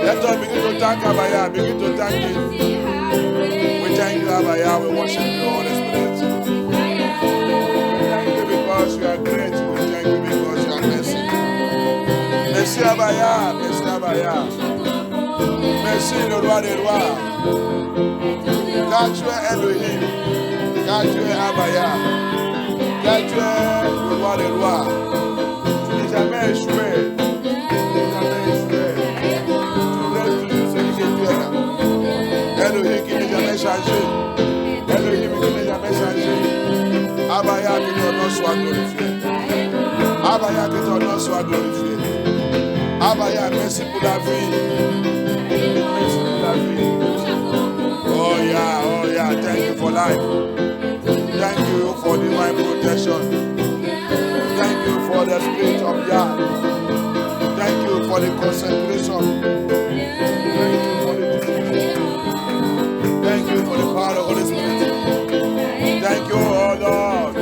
Let us begin to thank Abaya. Begin to thank Him. We thank you, Abaya. We worship you, Holy Spirit. We thank you because you are great. We thank you because you are mercy. Merci Abaya. Merci Abaya. Merci le roi des rois. Car tu es Elohim. Car tu es Abaya. Car tu es le roi des rois. Tu n'es jamais échoué. Elohim qui n'est jamais changé. Elohim qui n'est jamais changé. Abaya, que ton nom soit glorifié. Abaya, que ton nom soit glorifié. Abaya, merci pour la vie. Merci pour la vie. Oh yeah, thank you for life. Thank you for divine protection. Thank you for the spirit of Yah. Thank you for the consecration. Thank you for the discipline. Thank you for the power of the Holy Spirit. Thank you, oh Lord,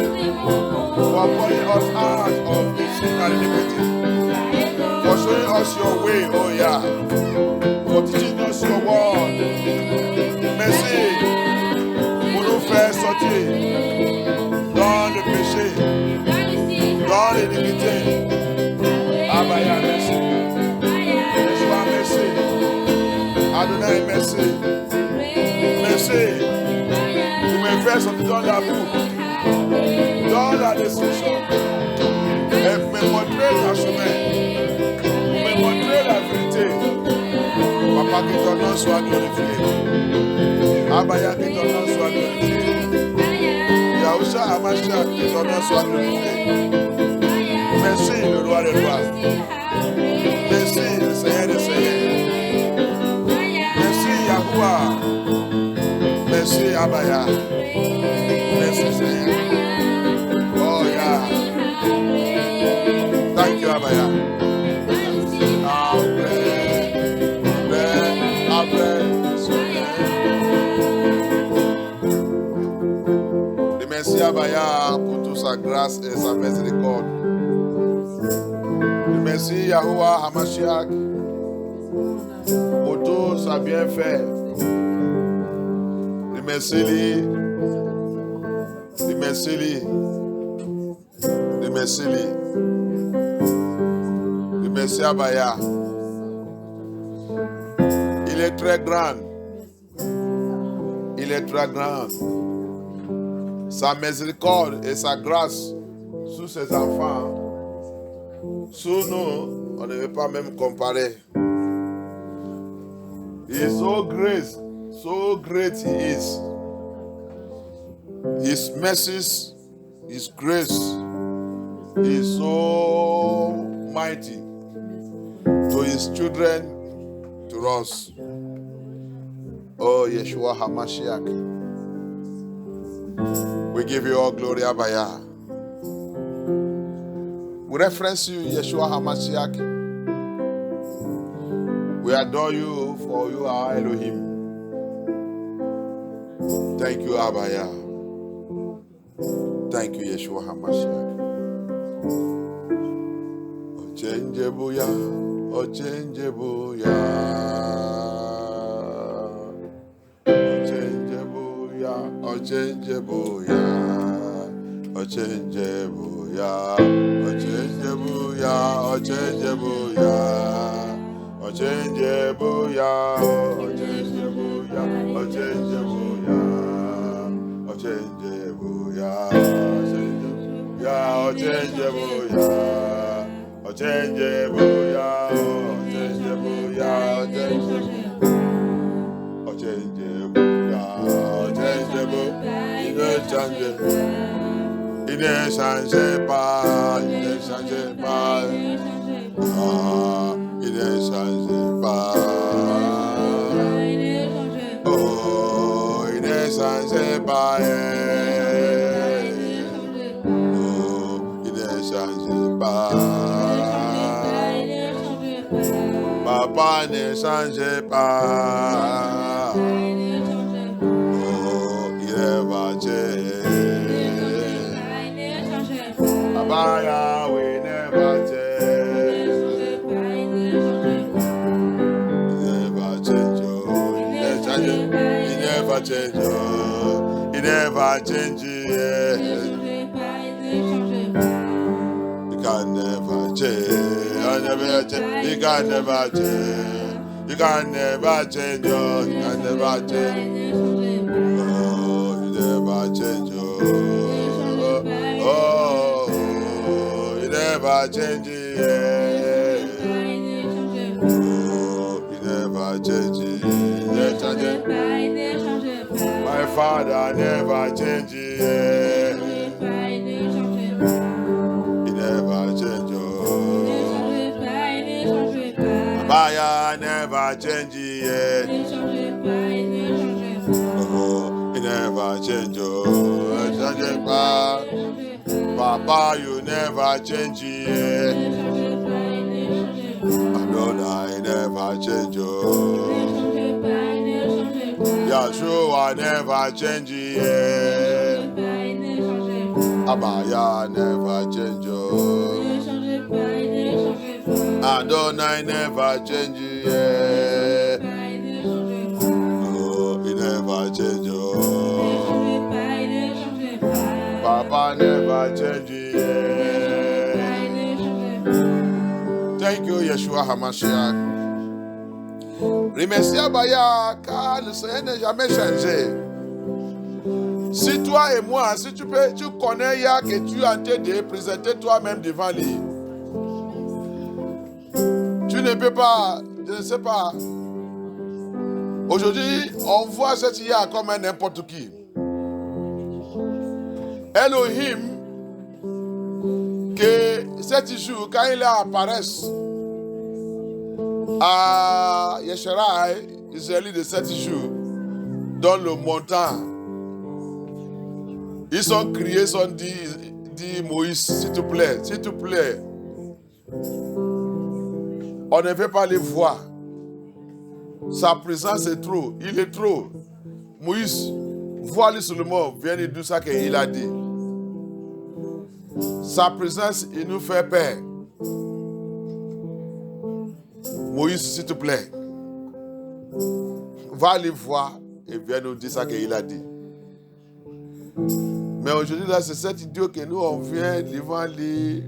for putting us out of sin and iniquity. For showing us your way, oh yeah. For teaching us your word. Merci pour nous faire sortir dans le péché, dans l'iniquité. Abaya, merci. Yeshua, merci. Adonai, merci. Merci. Tu me fais sortir dans la boue, dans la destruction, et me montrer ta chemin, me montrer la vérité. Papa, que ton nom soit glorifié. Abaya, que ton nom soit glorifié. Yahusha Hamashiach, que ton nom soit glorifié. Merci, le roi des rois. Merci, le Seigneur des seigneurs. Merci, Yahuwah. Merci, Abaya. Merci, Seigneur. Oh, yeah. Thank you, Abaya. Merci, Abaya, pour toute sa grâce et sa miséricorde. Merci, Yahuwah Hamashiach, pour tout sa bienfait. Remercie-les. Remercie-les. Remercie-les. Remercie Abaya. Il est très grand. Il est très grand. Sa miséricorde et sa grâce sur ses enfants, sur nous, on ne veut pas même comparer. He is so great he is. His mercies, His grace is so mighty to His children, to us. Oh, Yeshua HaMashiach. We give you all glory, Abaya. We reference you, Yeshua HaMashiach. We adore you, for you are Elohim. Thank you, Abaya. Thank you, Yeshua HaMashiach. Ochangeable, ochangeable, ochangeable, unchangeable, unchangeable, unchangeable, unchangeable, unchangeable, unchangeable, unchangeable, unchangeable, unchangeable, il ne change pas, il ne change pas, il ne change pas, oh, il ne change pas, oh, il ne change pas, papa ne change pas, oh, il va changer. Abaya, we never change. Never change. He never change. He never change. He can never change. He can never change. He can never change. He can never change. Oh, he never change. Oh, he never change. Oh, he never change. My Father never change. He never change. Abaya never change. Oh, he never change. Papa, you never change. Adonai never change. Yeshua never change. Abaya never change. Adonai never change. Oh, he never change. Papa never change. Thank you, Yeshua HaMashiach. Remercie Abaya, car le Seigneur n'est jamais changé. Si toi et moi, si tu connais Yah que tu es en train de présenter toi-même devant lui, tu ne peux pas, je ne sais pas. Aujourd'hui, on voit cet Yah comme un n'importe qui. Elohim, que cet jour, quand il apparaît à Yesharai, Israël de 7 jours, dans le montant, ils ont crié, ils ont dit Moïse, s'il te plaît, on ne veut pas les voir. Sa présence est trop, il est trop. Moïse, vois-le seulement, viens de dire ça qu'il a dit. Sa présence, il nous fait peur. Moïse, s'il te plaît, va les voir et vient nous dire ça qu'il a dit. Mais aujourd'hui, là, c'est cet idiot que nous, on vient devant lui,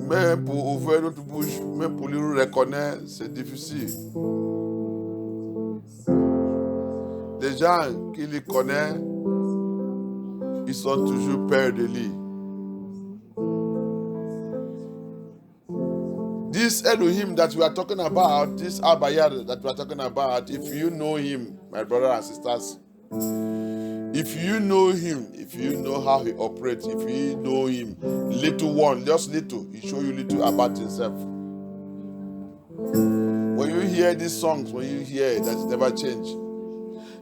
même pour ouvrir notre bouche, même pour lui reconnaître, c'est difficile. Les gens qui le connaissent, ils sont toujours peur de lui. This Elohim that we are talking about, this Abaya that we are talking about, if you know him, my brothers and sisters, if you know him, if you know how he operates, if you know him, little one, just little, he show you little about himself. When you hear these songs, when you hear that it never change,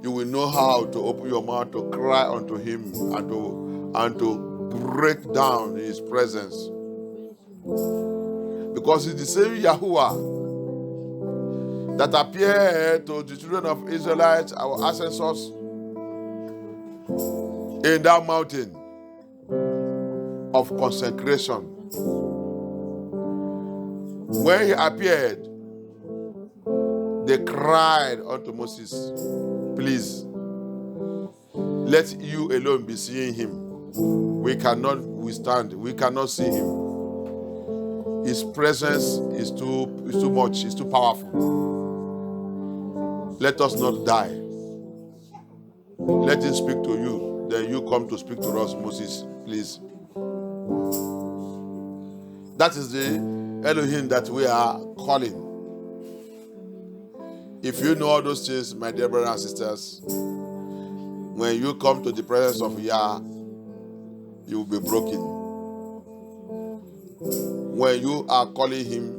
you will know how to open your mouth to cry unto him and to break down in his presence. Because it's the same Yahuwah that appeared to the children of Israelites, our ancestors, in that mountain of consecration. When he appeared, they cried unto Moses, please, let you alone be seeing him. We cannot withstand, we cannot see him. His presence is too much, it's too powerful. Let us not die. Let him speak to you. Then you come to speak to us, Moses, please. That is the Elohim that we are calling. If you know all those things, my dear brothers and sisters, when you come to the presence of Yah, you will be broken. When you are calling him,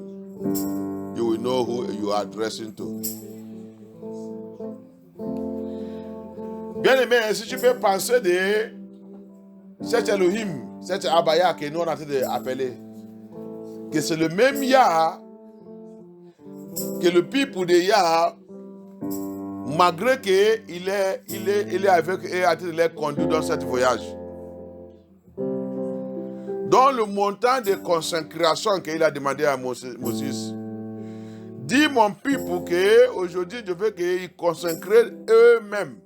you will know who you are addressing to. Bien-aimé, si tu peux penser de cet Elohim, cet Abaya que nous on a été appelé, que c'est le même Yah, que le peuple de Yah, malgré qu'il est avec eux, a été les conduit dans ce voyage. Dans le montant de consécration qu'il a demandé à Moses, dis mon peuple qu'aujourd'hui je veux qu'ils consacrent eux-mêmes.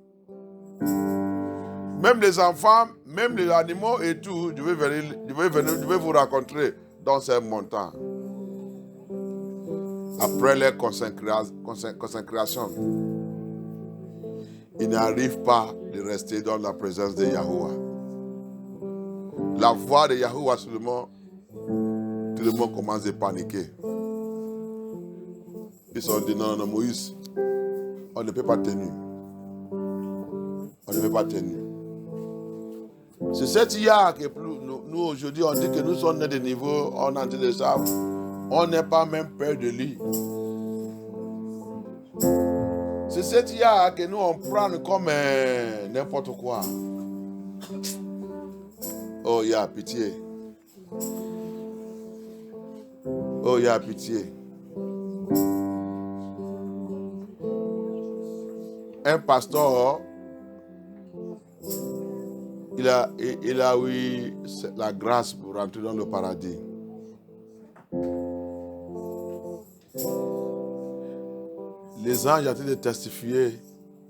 Même les enfants, même les animaux et tout, je vais vous rencontrer dans ce montant. Après les consécrations, ils n'arrivent pas de rester dans la présence de Yahuwah. La voix de Yahuwah seulement, tout le monde commence à paniquer. Ils sont dit non, Moïse, on ne peut pas tenir. On ne peut pas tenir. C'est cette Yah que nous aujourd'hui on dit que nous sommes nés de niveau, on a dit de ça, on n'est pas même peur de lui. C'est cette Yah que nous on prend comme n'importe quoi. Oh, Yah, pitié. Oh, Yah, pitié. Un pasteur, il a eu la grâce pour rentrer dans le paradis. Les anges ont été testifiés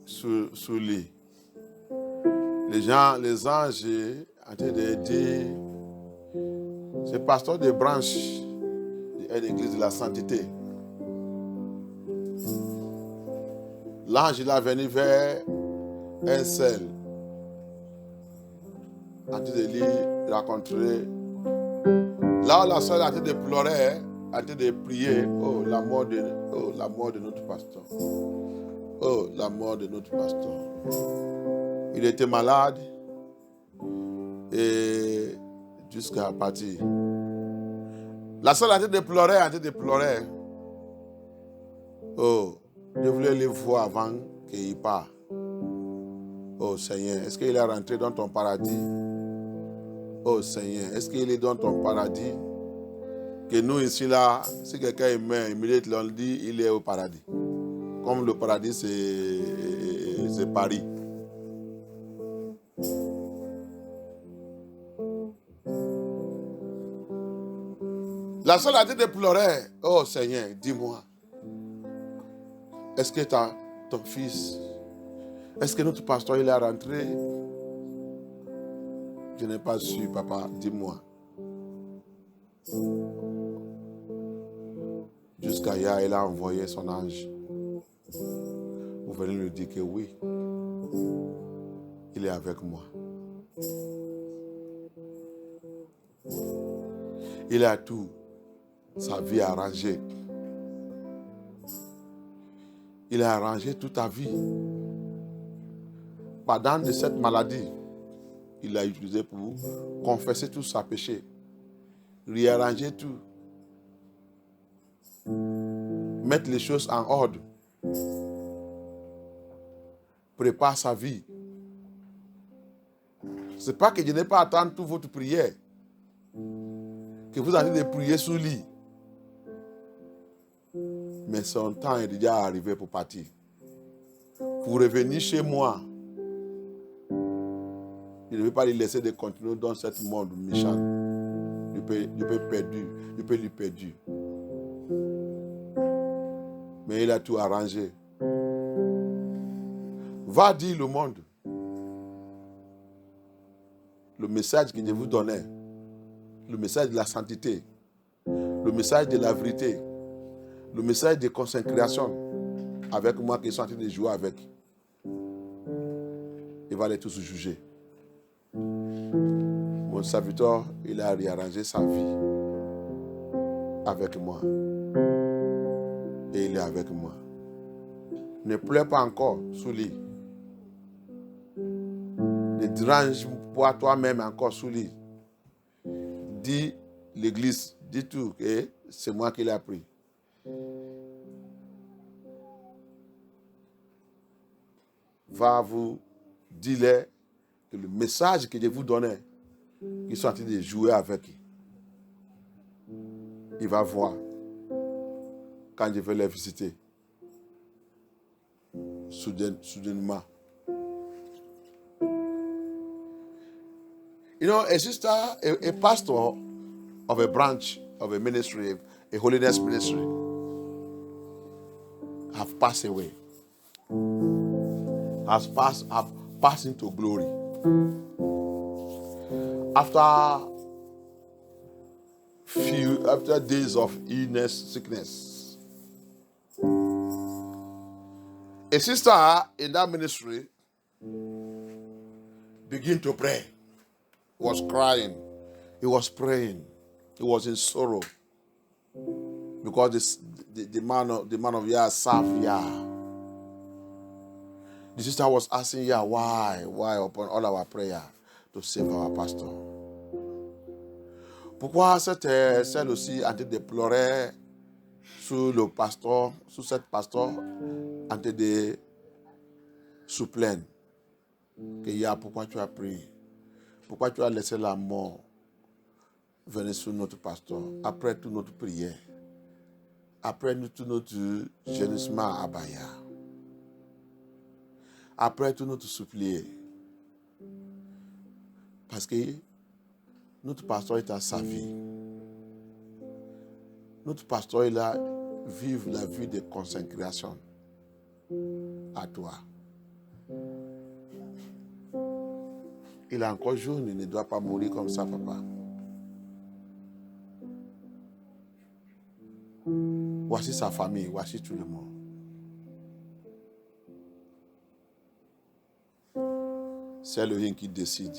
sur lui. Les anges ont été dit, c'est pasteur de branche de l'église de la sainteté. L'ange il est venu vers un seul. A été de lui rencontrer. Là où la seule a été de pleurer, a été de prier, oh la mort de notre pasteur. Oh la mort de notre pasteur. Il était malade et jusqu'à partir. La seule a été de pleurer, Oh, je voulais le voir avant qu'il parte. Oh Seigneur, est-ce qu'il est rentré dans ton paradis? Oh Seigneur, est-ce qu'il est dans ton paradis? Que nous ici là, si quelqu'un est mort, immédiatement on dit il est au paradis. Comme le paradis c'est Paris. La seule a dit de pleurer. Oh Seigneur, dis-moi, est-ce que ton fils. Est-ce que notre pasteur il est rentré? Je n'ai pas su, papa, dis-moi. Jusqu'à hier, il a envoyé son ange. Vous venez lui dire que oui, il est avec moi. Il a tout, sa vie arrangée. Il a arrangé toute ta vie. Pendant de cette maladie, il l'a utilisé pour confesser tout sa péché, réarranger tout, mettre les choses en ordre, prépare sa vie. Ce n'est pas que je n'ai pas attendu toute votre prière, que vous allez prier sous lit. Mais son temps est déjà arrivé pour partir. Pour revenir chez moi, je ne vais pas lui laisser de continuer dans ce monde méchant. Je peux lui perdre. Mais il a tout arrangé. Va dire le monde. Le message que je vous donnais. Le message de la sainteté. Le message de la vérité. Le message de consécration. Avec moi qui suis en train de jouer avec. Il va les tous juger. Mon serviteur, il a réarrangé sa vie avec moi. Et il est avec moi. Ne pleure pas encore sous lit. Ne dérange pas toi-même encore sous lit. Dis l'église, dis tout, et c'est moi qui l'ai pris. Va vous dire que le message que je vous donnais, qu'ils sont en train de jouer avec, il va voir quand je vais les visiter. Soudainement. You know, a sister, a pastor of a branch of a ministry, a holiness ministry, have passed away. Have passed into glory. After days of illness, sickness. A sister in that ministry began to pray. He was crying. He was praying. He was in sorrow. Because the man of Yah served Yah. The sister was asking Yah, why upon all our prayer to save our pastor? Pourquoi c'était celle aussi en train de pleurer sur le pasteur, sur cette pasteur, en train de se plaindre que Yah, pourquoi tu as prié? Pourquoi tu as laissé la mort venir sur notre pasteur après toute notre prière, après tout notre gémissement à Baya, après tout notre supplié? Parce que notre pasteur est à sa vie. Notre pasteur il a vécu la vie de consécration à toi. Il est encore jeune, il ne doit pas mourir comme ça, papa. Voici sa famille, voici tout le monde. C'est le rien qui décide.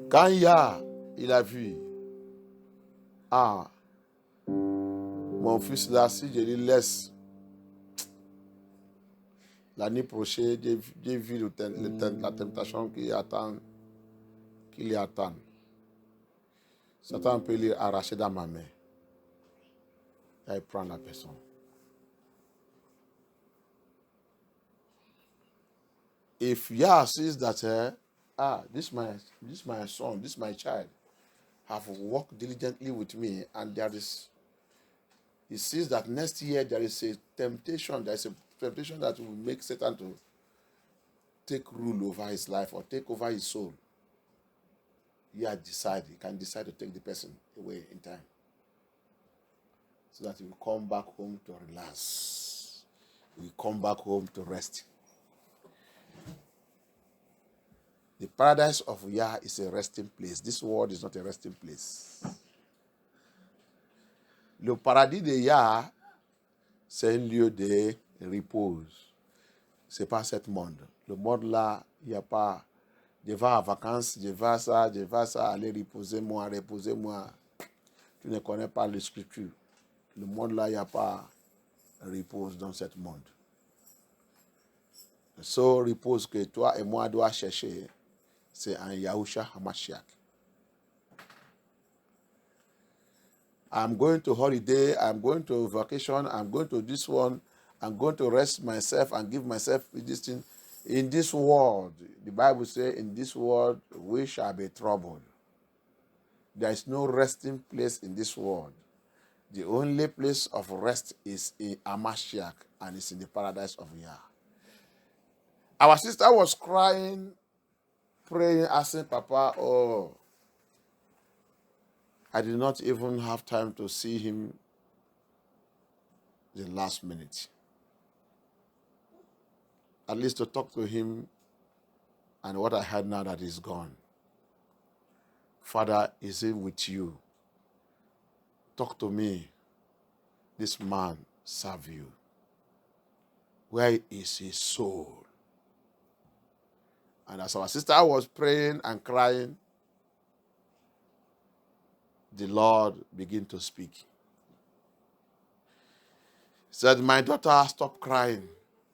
Quand il a vu, mon fils là, si je lui laisse, l'année prochaine, j'ai vu la tentation qui l'y attend. Satan peut lui arracher dans ma main. Et prendre la personne. If Yah sees that, this my son, this my child, have worked diligently with me, and he sees that next year there is a temptation that will make Satan to take rule over his life or take over his soul. He can decide to take the person away in time, so that he will come back home to relax. we come back home to rest. The paradise of Yah is a resting place. This world is not a resting place. Le paradis de Yah, c'est un lieu de repose. Ce n'est pas ce monde. Le monde là, il n'y a pas. Je vais en vacances, je vais ça, aller reposer-moi. Tu ne connais pas les scriptures. Le monde là, il n'y a pas repose dans ce monde. Le seul repose que toi et moi dois chercher, c'est en Yahushua HaMashiach. I'm going to holiday, I'm going to vacation, I'm going to this one, I'm going to rest myself and give myself this thing. In this world, the Bible says, in this world we shall be troubled. There is no resting place in this world. The only place of rest is in Hamashiach, and it's in the paradise of Yah. Our sister was crying, praying, asking Papa, oh, I did not even have time to see him the last minute. At least to talk to him, and what I heard now that he's gone. Father, is he with you? Talk to me. This man serve you. Where is his soul? And as our sister was praying and crying, the Lord began to speak. He said, my daughter, stop crying.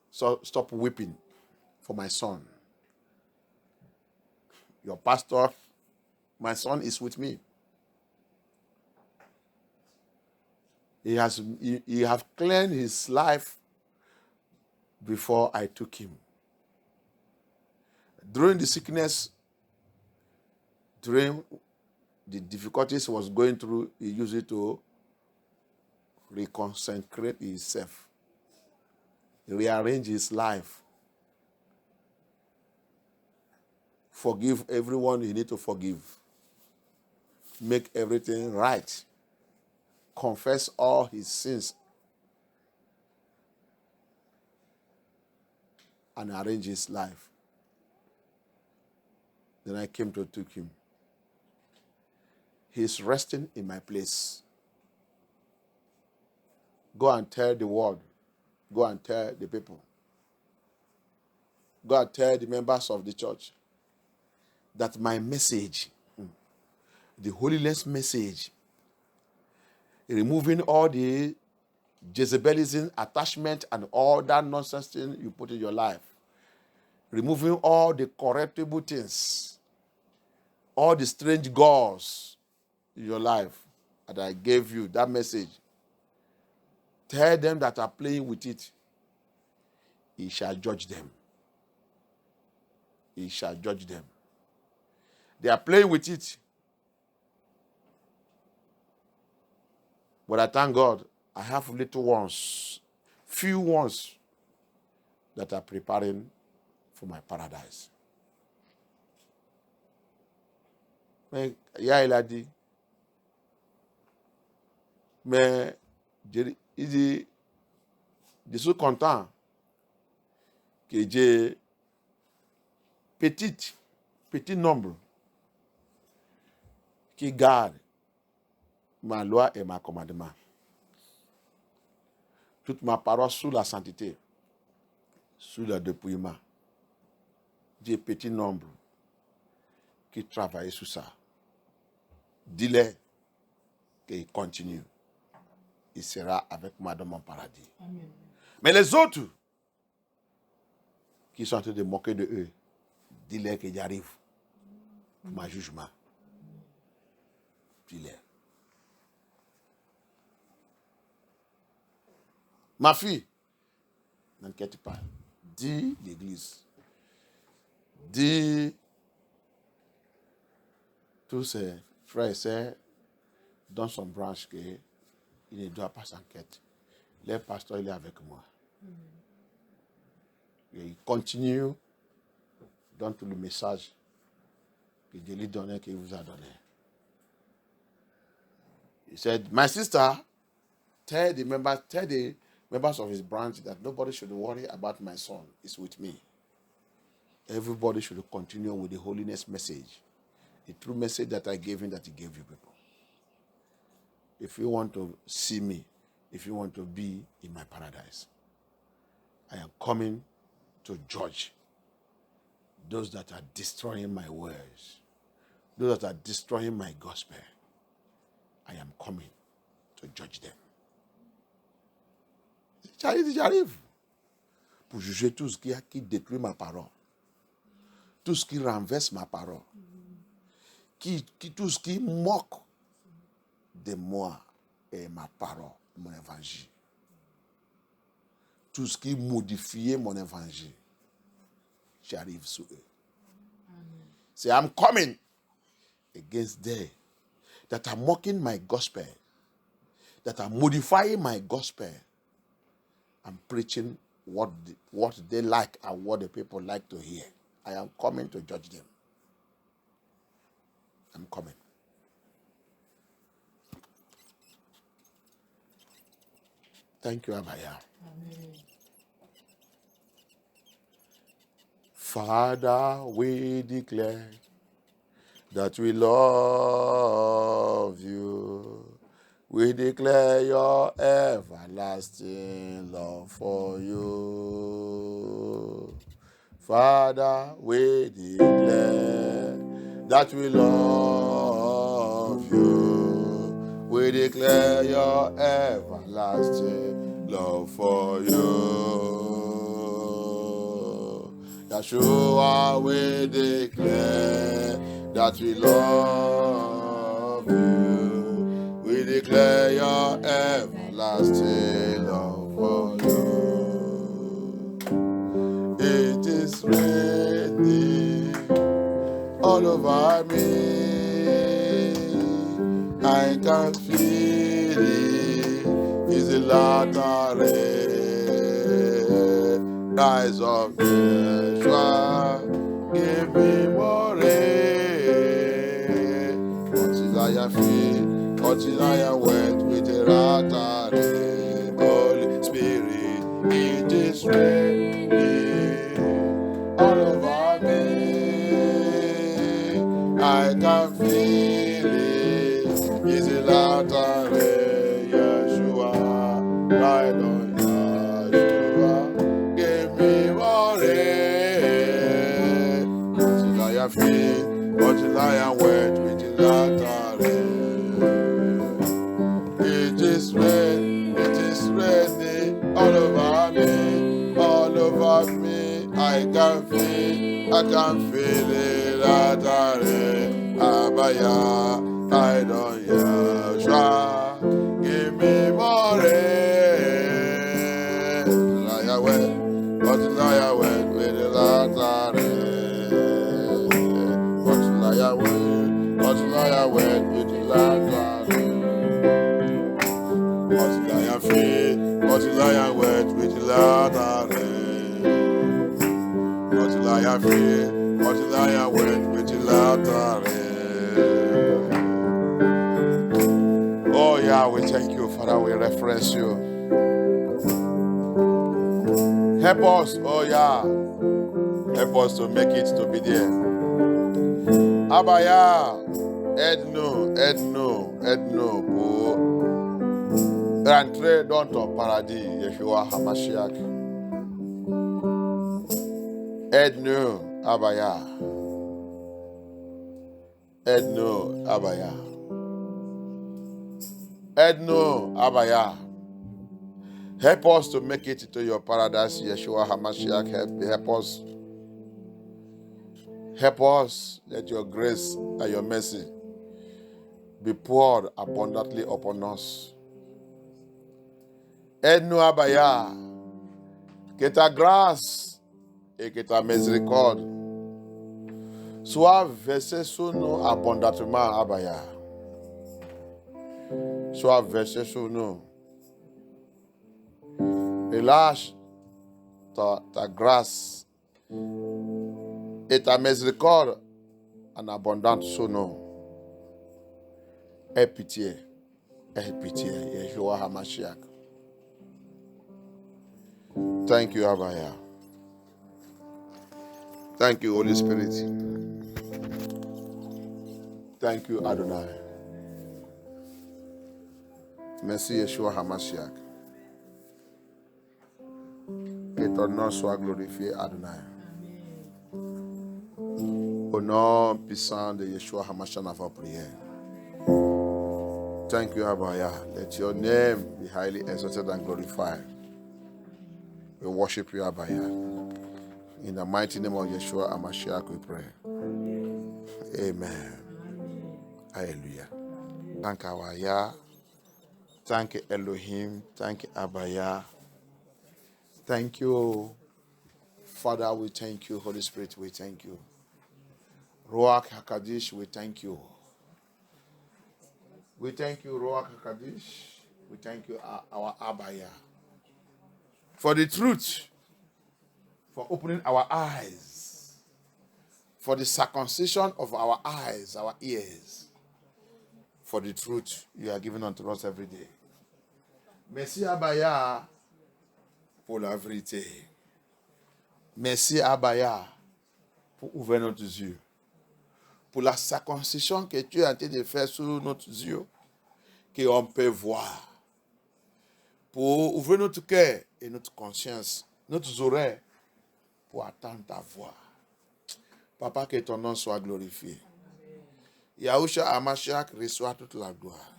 So stop weeping for my son. Your pastor, my son is with me. He has cleansed his life before I took him. During the sickness, during the difficulties he was going through, he used it to reconsecrate himself, rearrange his life, forgive everyone he need to forgive, make everything right, confess all his sins, and arrange his life. Then I came to take him. He's resting in my place. Go and tell the world. Go and tell the people. Go and tell the members of the church that my message, the holiness message, removing all the Jezebelism, attachment, and all that nonsense thing you put in your life, removing all the corruptible things, all the strange gods in your life that I gave you, that message. Tell them that are playing with it. He shall judge them. He shall judge them. They are playing with it. But I thank God, I have little ones, few ones that are preparing for my paradise. Mais il a dit, mais il dit, je suis content que j'ai petit nombre qui garde ma loi et ma commandement. Toute ma parole sous la sainteté, sous le dépouillement. J'ai petit nombre qui travaillent sur ça. Dis-leur qu'il continue. Il sera avec moi dans mon paradis. Amen. Mais les autres qui sont en train de moquer de eux, dis-leur que j'arrive pour mon jugement. Dis-leur. Ma fille, n'inquiète pas. Dis l'église. Dis tous ses frères et sœurs dans son branche qu'il ne doit pas s'inquiéter. Le pasteur, il est avec moi. Et il continue dans tout le message que Dieu lui donnait, qu'il vous a donné. He said, my sister, tell the members of his branch, that nobody should worry about my son. It's with me. Everybody should continue with the holiness message, the true message that I gave him, that he gave you people. If you want to see me, if you want to be in my paradise, I am coming to judge those that are destroying my words, those that are destroying my gospel. I am coming to judge them. J'arrive pour juger tout ce qui détruit ma parole, tout ce qui renverse ma parole, tout ce qui moque de moi et ma parole, mon évangile. Tout ce qui modifie mon évangile, j'arrive sur eux. Say, I'm coming against them that are mocking my gospel, that are modifying my gospel. I'm preaching what they like and what the people like to hear. I am coming to judge them. I'm coming. Thank you, Abaya. Amen. Father, we declare that we love you. We declare your everlasting love for you. Father, we declare that we love you. We declare your everlasting love for you. Yeshua, we declare that we love you. We declare your everlasting love for you. It is raining all over me. I can feel it. It's a latter rain. Rise of Yeshua, give me more rain. Until I feel, until I am wet with a latter rain. Holy Spirit, it is raining all over me. I can feel it. It's a latter rain. Yeshua, ride on Yeshua, give me more rain. Until I feel, until I am wet with a latter rain. It is raining all over me, all over me. I can feel it, latter rain. Abaya, I don't Yeshua, give me more rain. Until I went with the latter rain. Until I went with the latter rain. Until I am free, until I am wet with the latter rain. Until I am free, until I am wet with the latter rain. Oh yeah, we thank you, Father, we reference you. Help us, oh yeah. Help us to make it to be there. Abaya, Edno, pour rentrer dans ton paradis, Yeshua HaMashiach. Aide-nous, Abaya. Aide-nous, Abaya. Aide-nous, Abaya. Help us to make it to your paradise, Yeshua HaMashiach. Help us. Help us. Let your grace and your mercy be poured abundantly upon us. Aide-nous, Abaya. Que ta grâce et que ta miséricorde soient versées sur nous abondamment, Abaya. Soient versées sur nous. Relâche ta grâce et ta miséricorde en abondance sur nous. Aie pitié, Yeshua HaMashiach. Thank you, Abaya. Thank you, Holy Spirit. Thank you, Adonai. Merci, Yeshua HaMashiach. Que ton nom soit glorifié, Adonai. Au nom puissant de Yeshua HaMashiach, nous avons prié. Thank you, Abaya. Let your name be highly exalted and glorified. We worship you, Abaya. In the mighty name of Yeshua HaMashiach, we pray. Amen. Hallelujah. Thank Abaya. Thank you, Elohim. Thank you, Abaya. Thank you, Father. We thank you. Holy Spirit, we thank you. Ruach HaKadosh, we thank you. We thank you, Ruach HaKadosh. We thank you, our Abaya, for the truth, for opening our eyes, for the circumcision of our eyes, our ears, for the truth you are giving unto us every day. Merci, Abaya, pour la vérité. Merci, Abaya, pour ouvrir nos yeux. Pour la circoncision que tu es en train de faire sur nos yeux, qu'on peut voir. Pour ouvrir notre cœur et notre conscience, notre oreilles, pour attendre ta voix. Papa, que ton nom soit glorifié. Yahushua HaMashiach, reçois toute la gloire.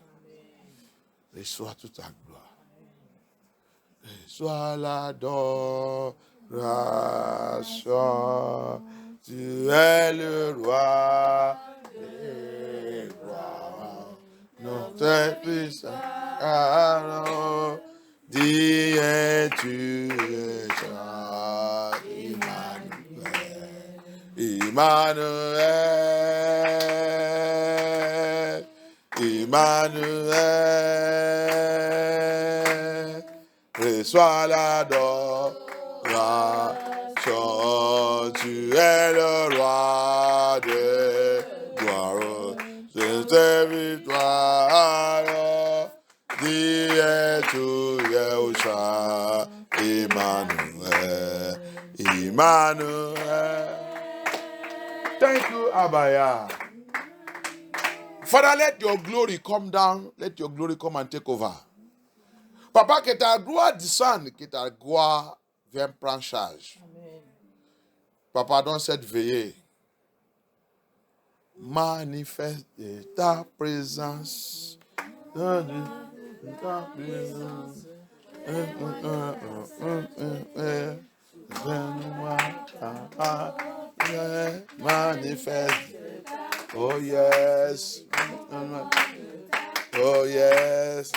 Reçois toute la gloire. Reçois l'adoration. Tu es le roi des rois. Notre puissant caron. Dis tu es Emmanuel. Emmanuel. Emmanuel. Reçois l'adoration. Tu es le roi des gloires. C'est ta victoire. Dis tu Yahushua. Emmanuel. Emmanuel. Thank you, Abaya. Father, let your glory come down. Let your glory come and take over. Papa, que ta gloire descende, que ta gloire vienne prendre charge. Amen. Papa, dans cette veillée, manifeste ta présence. Ta présence. Manifeste. Oh yes. Oh yes.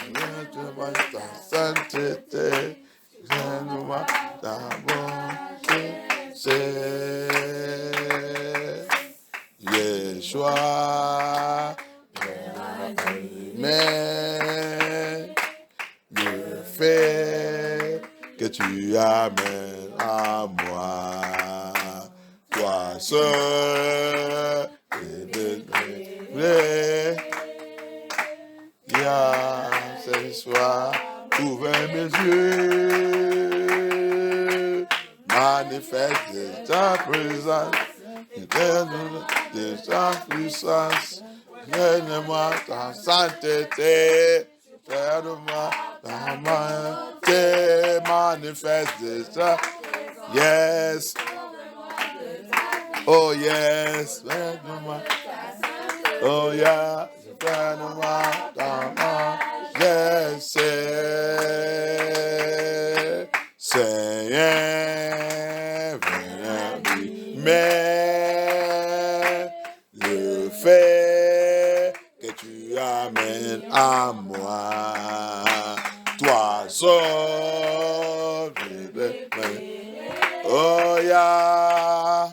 Ta sainteté. Ta bonté. C'est Yeshua. Mais le fait que tu amènes à moi, toi seul, ce soir, ouvre mes yeux, manifeste ta présence, de ta puissance, donne-moi ta sainteté, donne-moi ta main, manifeste ta, yes, oh yes, donne-moi, oh yeah, donne-moi ta main, yes, Seigneur, mais le fait que tu amènes à moi, toi seul, oh yeah,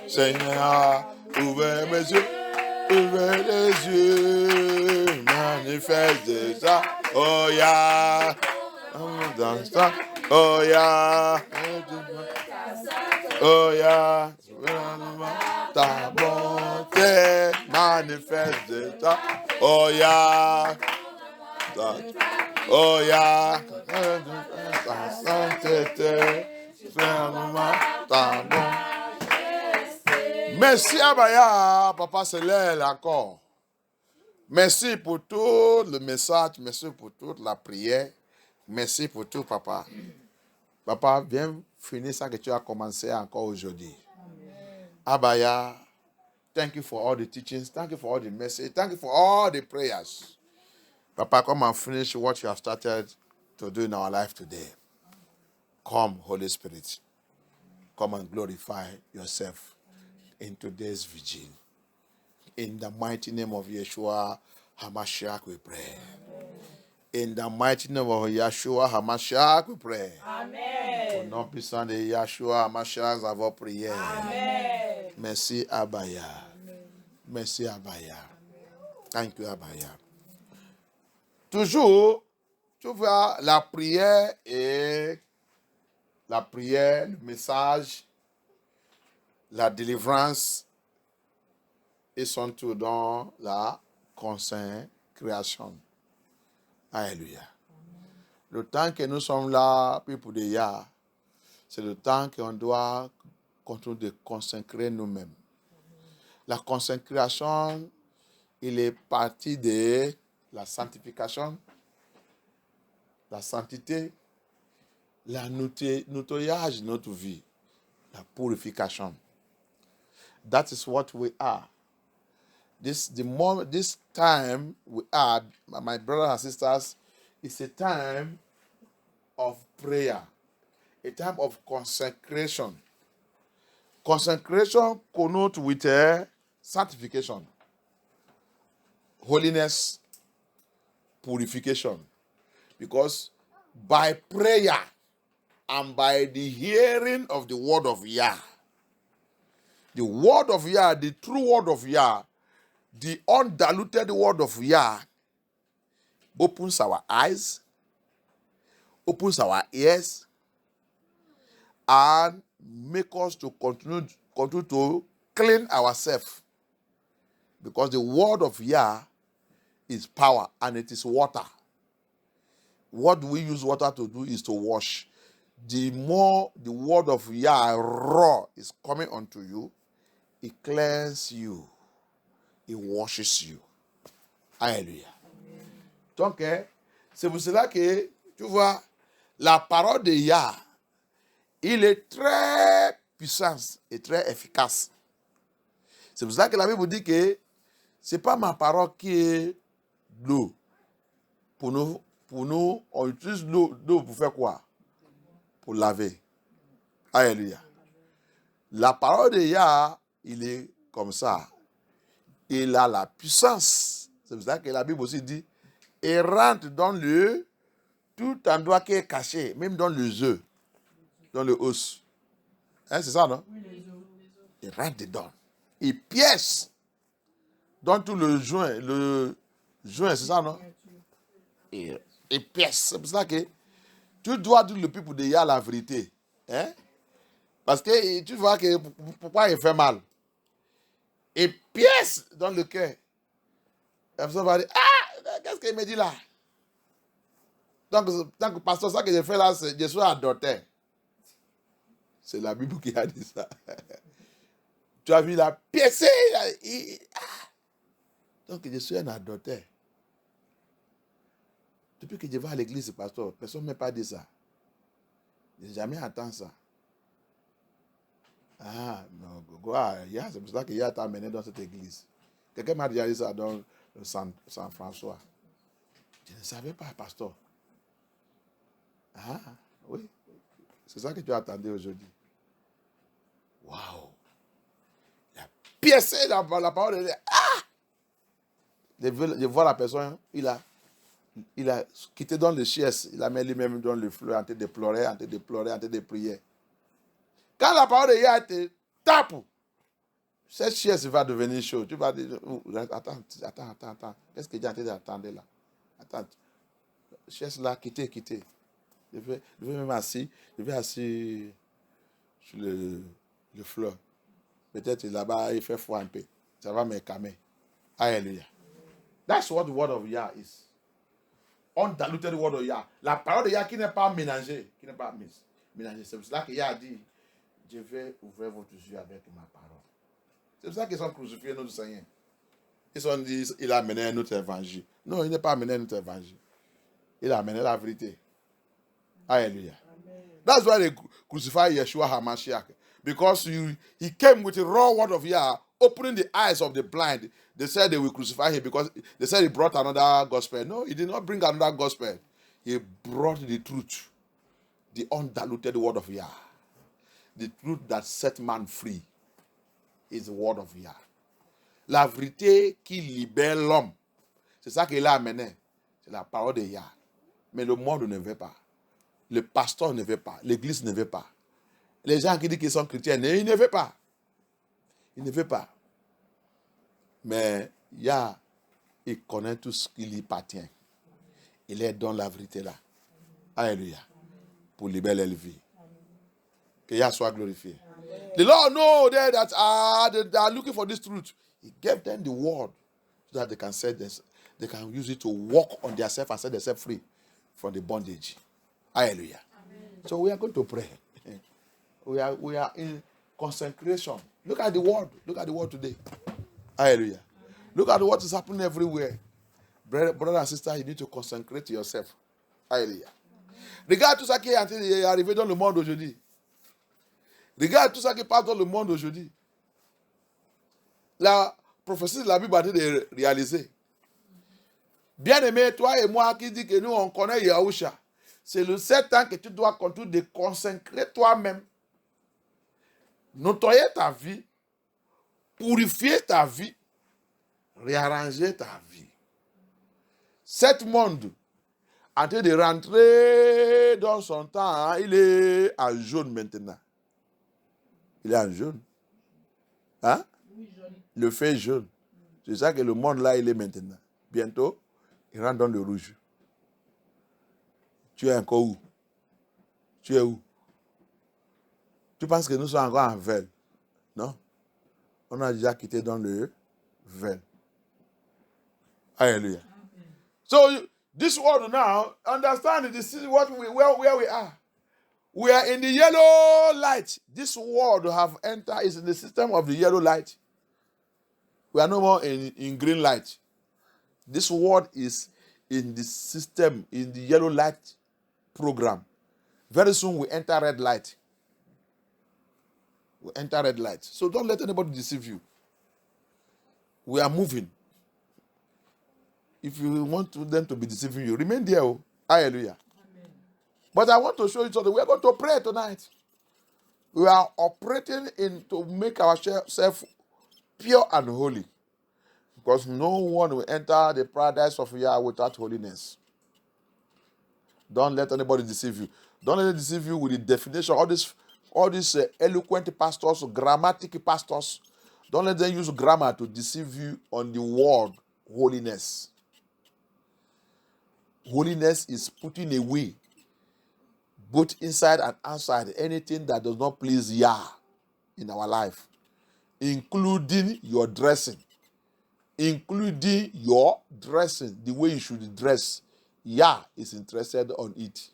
Seigneur, ouvre mes yeux, ouvre les yeux, manifeste ça, oh yeah, dans ça, oh yeah, oh yeah, ta bonté manifeste ça, oh yeah, oh yeah, ta sainteté, ferme ta bonté. Merci Abaya, Papa Célèle encore. Merci pour tout le message, merci pour toute la prière, merci pour tout, Papa. Papa, viens finir ça que tu as commencé encore aujourd'hui. Abaya, thank you for all the teachings, thank you for all the messages, thank you for all the prayers. Papa, come and finish what you have started to do in our life today. Come, Holy Spirit. Come and glorify yourself in today's vigil. In the mighty name of Yeshua HaMashiach, we pray. In the mighty name of Yeshua HaMashiach, we pray. Amen. Au nom puissant de Yeshua HaMashiach, nous avons prié. Amen. Merci, Abaya. Merci, Abaya. Thank you, Abaya. Toujours, tu vois, la prière, le message, la délivrance, ils sont tous dans la consécration. Alléluia. Le temps que nous sommes là, puis pour des Yah, c'est le temps qu'on doit continuer de consacrer nous-mêmes. La consécration, il est parti de la sanctification, la sainteté, la nettoyage de notre vie, la purification. That is what we are. This time we are, my brothers and sisters, is a time of prayer, a time of consecration. Consecration connotes with sanctification, holiness, purification. Because by prayer and by the hearing of the word of Yah, the word of Yah, the true word of Yah, the undiluted word of Yah, opens our eyes, opens our ears, and make us to continue to clean ourselves. Because the word of Yah is power and it is water. What we use water to do is to wash. The more the word of Yah raw is coming unto you, it cleanses you. It washes you. Alléluia. Donc, c'est pour cela que, tu vois, la parole de Yah, il est très puissant et très efficace. C'est pour ça que la Bible dit que ce n'est pas ma parole qui est l'eau. Pour nous, on utilise l'eau pour faire quoi? Pour laver. Alléluia. La parole de Yah, il est comme ça. Il a la puissance. C'est pour ça que la Bible aussi dit, et rentre dans tout endroit qui est caché, même dans les œufs, dans le os. Hein, c'est ça, non? Oui, les œufs. Il rentre dedans. Il pièce dans tout le joint, c'est ça, non? Il pièce. C'est pour ça que tu dois dire le peuple de Yah la vérité. Hein? Parce que tu vois que pourquoi il fait mal. Et pièce dans le cœur. La personne va dire, qu'est-ce qu'il me dit là? Donc, tant que pasteur, ça que j'ai fait là, c'est je suis adopté. C'est la Bible qui a dit ça. Tu as vu la pièce. Donc, je suis un adopté. Depuis que je vais à l'église, pasteur, personne ne m'a pas dit ça. Je n'ai jamais entendu ça. Ah, non, c'est pour ça qu'il t'a amené dans cette église. Quelqu'un m'a déjà dit ça dans San François. Je ne savais pas, pasteur. Ah, oui. C'est ça que tu attendais aujourd'hui. Waouh. Il a piécé la parole de Dieu. Ah! Je vois la personne, il a quitté dans le chies, il a mis lui-même dans le fleuve en train de pleurer, en train de prier. Quand la parole de Dieu te tape, cette chies va devenir chaude. Tu vas dire, attends. Qu'est-ce que Dieu est en train d'attendre là? Attends. Chies là, quittez. Je vais même assis sur le fleuve. Peut-être là-bas, il fait froid un peu. Ça va me calmer. Alléluia. That's what the word of Yah is. undiluted word of Yah. La parole de Yah qui n'est pas mélangée, qui n'est pas mélangée. C'est pour cela que Yah a dit, je vais ouvrir votre yeux avec ma parole. C'est pour ça qu'ils ont crucifié notre Seigneur. Ils ont dit, il a amené un autre évangile. Non, il n'est pas amené un autre évangile. Il a amené la vérité. Hallelujah. That's why they crucified Yeshua HaMashiach. Because he came with a raw word of Yah, opening the eyes of the blind. They said they will crucify him because they said he brought another gospel. No, he did not bring another gospel. He brought the truth, the undiluted word of Yah. The truth that set man free is the word of Yah. La vérité qui libère l'homme. C'est ça qu'il a amené. C'est la parole de Yah. Mais le monde ne veut pas. Le pasteur ne veut pas. L'église ne veut pas. Les gens qui disent qu'ils sont chrétiens, ils ne veulent pas. Ils ne veulent pas. Mais Yah, il connaît tout ce qui lui appartient. Il est dans la vérité là. Alléluia. Pour libérer la vie. Que Yah soit glorifié. Amen. The Lord knows that they are looking for this truth. He gave them the word so that they can say this. They can use it to walk on themselves and set themselves free from the bondage. Hallelujah. Amen. So we are going to pray. We are in consecration. Look at the word. Look at the word today. Hallelujah. Amen. Look at what is happening everywhere. Brother and sister, you need to consecrate yourself. Hallelujah. Regarde tout ça qui est arrivé dans le monde aujourd'hui. Regarde tout ça qui passe dans le monde aujourd'hui. La prophétie de la Bible a été réalisée. Bien-aimé, toi et moi qui dit que nous on connaît Yahusha, c'est le 7 ans que tu dois continuer de consacrer toi-même, nettoyer ta vie, purifier ta vie, réarranger ta vie. Cet monde, en train de rentrer dans son temps, il est en jaune maintenant. Il est en jaune. Hein? Oui, jaune. Le fait jaune. C'est ça que le monde là, il est maintenant. Bientôt, il rentre dans le rouge. Tu es encore où? Tu es où? Tu penses que nous sommes encore en veille? Non? On a déjà quitté dans le veille. Hallelujah. Okay. So, this world now, understand this is what where we are. We are in the yellow light. This world have entered is in the system of the yellow light. We are no more in green light. This world is in the system, in the yellow light program. Very soon we enter red light. We enter red light. So don't let anybody deceive you. We are moving. If you want them to be deceiving you, remain there. Oh. Hallelujah. Amen. But I want to show you something. We are going to pray tonight. We are operating to make ourselves pure and holy. Because no one will enter the paradise of Yah without holiness. Don't let anybody deceive you. Don't let them deceive you with the definition. All these eloquent pastors, grammatic pastors. Don't let them use grammar to deceive you on the word holiness. Holiness is putting away, both inside and outside, anything that does not please Yah in our life, including your dressing. Including your dressing, the way you should dress. Yah is interested on it.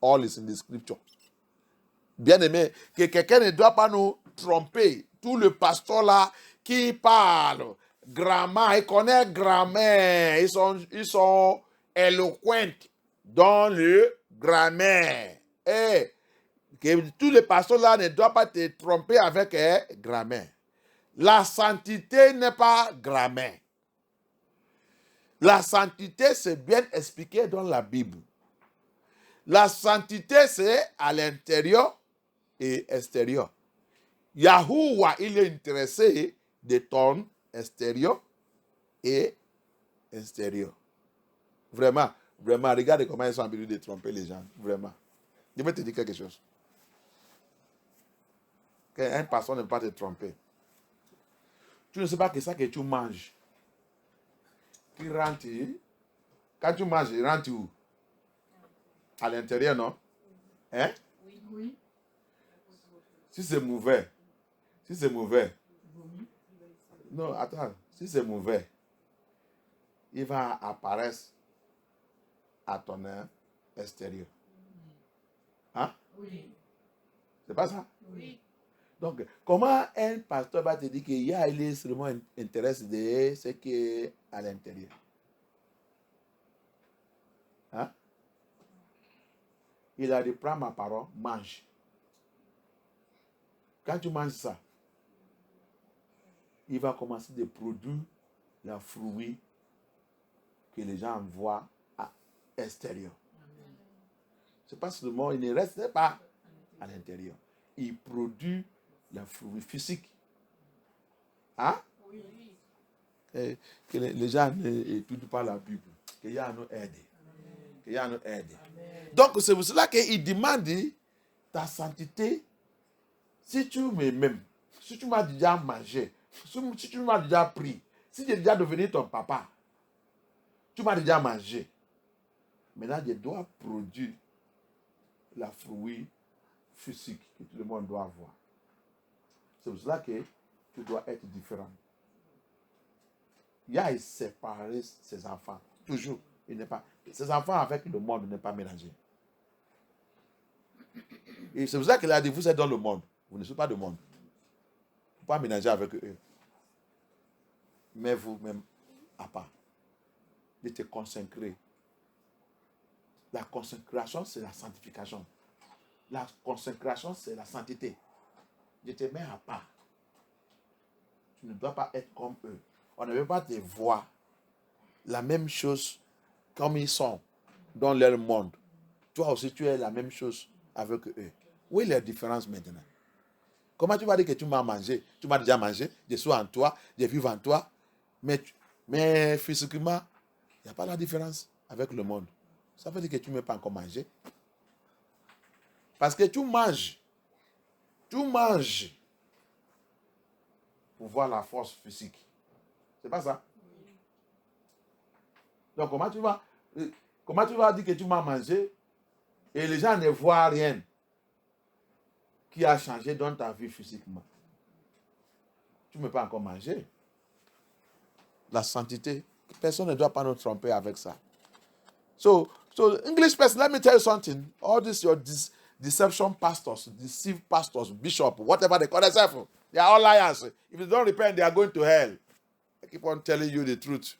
All is in the scripture. Bien-aimé, que quelqu'un ne doit pas nous tromper. Tout le pasteur là qui parle grammaire, il connaît grammaire, ils sont éloquents dans le grammaire. Et que tous les pasteurs là ne doivent pas te tromper avec grammaire. La sainteté n'est pas grammaire. La sainteté, c'est bien expliqué dans la Bible. La sainteté, c'est à l'intérieur et extérieur. Yahuwah, il est intéressé de ton extérieur et extérieur. Vraiment, vraiment, regarde comment ils sont habitués de tromper les gens. Vraiment. Je vais te dire quelque chose. Qu'un pasteur ne peut pas te tromper. Tu ne sais pas que ça que tu manges. Qui rentre, quand tu manges, il rentre où? À l'intérieur, non? Hein? Oui. Si c'est mauvais. Non, attends. Si c'est mauvais, il va apparaître à ton extérieur. Hein? Oui. C'est pas ça? Oui. Donc, comment un pasteur va te dire qu'il est seulement intéressé de ce qui est à l'intérieur? Hein? Il a dit, prends ma parole, mange. Quand tu manges ça, il va commencer de produire le fruit que les gens voient à l'extérieur. C'est pas seulement, il ne reste pas à l'intérieur. Il produit le fruit physique. Hein? Oui. Et que les gens n'étudient pas la Bible. Qu'il y a nous aider. Qu'il y a nous aider. Donc c'est pour cela qu'il demande ta sainteté. Si tu m'aimes, si tu m'as déjà mangé, si tu m'as déjà pris, si j'ai déjà devenu ton papa, tu m'as déjà mangé. Maintenant, je dois produire la fruit physique que tout le monde doit avoir. C'est pour cela que tu dois être différent. Il y a séparer ses enfants. Toujours. Il n'est pas. Ses enfants avec le monde n'est pas mélangé. Et c'est pour ça qu'il a dit, vous êtes dans le monde. Vous ne soyez pas du monde. Il ne faut pas mélanger avec eux. Mais vous-même, à part. De te consacrer. La consécration, c'est la sanctification. La consécration, c'est la sainteté. Je te mets à part. Tu ne dois pas être comme eux. On ne veut pas te voir la même chose comme ils sont dans leur monde. Toi aussi, tu es la même chose avec eux. Où est la différence maintenant? Comment tu vas dire que tu m'as mangé? Tu m'as déjà mangé, je suis en toi, je vis en toi. Mais physiquement, il n'y a pas la différence avec le monde. Ça veut dire que tu ne m'as pas encore mangé. Parce que tu manges. Tu manges pour voir la force physique. C'est pas ça? Donc comment tu vas dire que tu m'as mangé et les gens ne voient rien qui a changé dans ta vie physiquement? Tu ne m'as pas encore mangé. La sainteté, personne ne doit pas nous tromper avec ça. So English person, let me tell you something. All these your deception pastors, deceived pastors, bishop, whatever they call themselves, they are all liars. If they don't repent, they are going to hell. I keep on telling you the truth.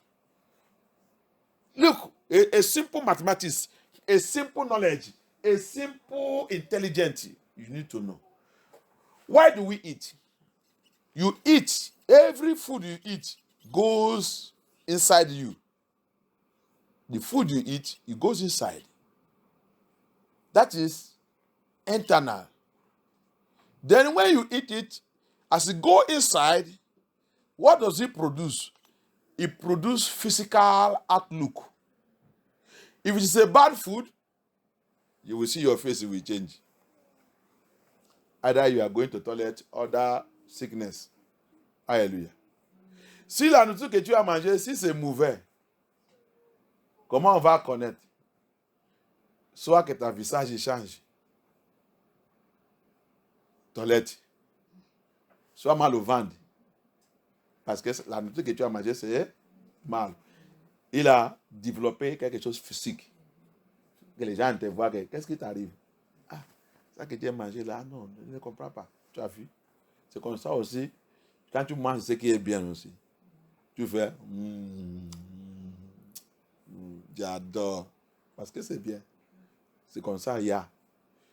Look, a simple mathematics, a simple knowledge, a simple intelligence you need to know. Why do we eat? You eat. Every food you eat goes inside you. The food you eat, it goes inside. That is internal. Then when you eat it, as it goes inside, what does it produce? It produces physical outlook. If it is a bad food, you will see your face will change. Either you are going to toilet or that sickness. Alléluia. Si la nourriture que tu as mangée, si c'est mauvais, comment on va connaître? Soit que ton visage change. Toilette. Soit mal au ventre. Parce que la nourriture que tu as mangée, c'est mal. Il a développé quelque chose de physique. Que les gens te voient, qu'est-ce qui t'arrive? Ah, ça que tu as mangé là, non, je ne comprends pas. Tu as vu? C'est comme ça aussi. Quand tu manges ce qui est bien aussi, tu fais j'adore. Parce que c'est bien. C'est comme ça, ya.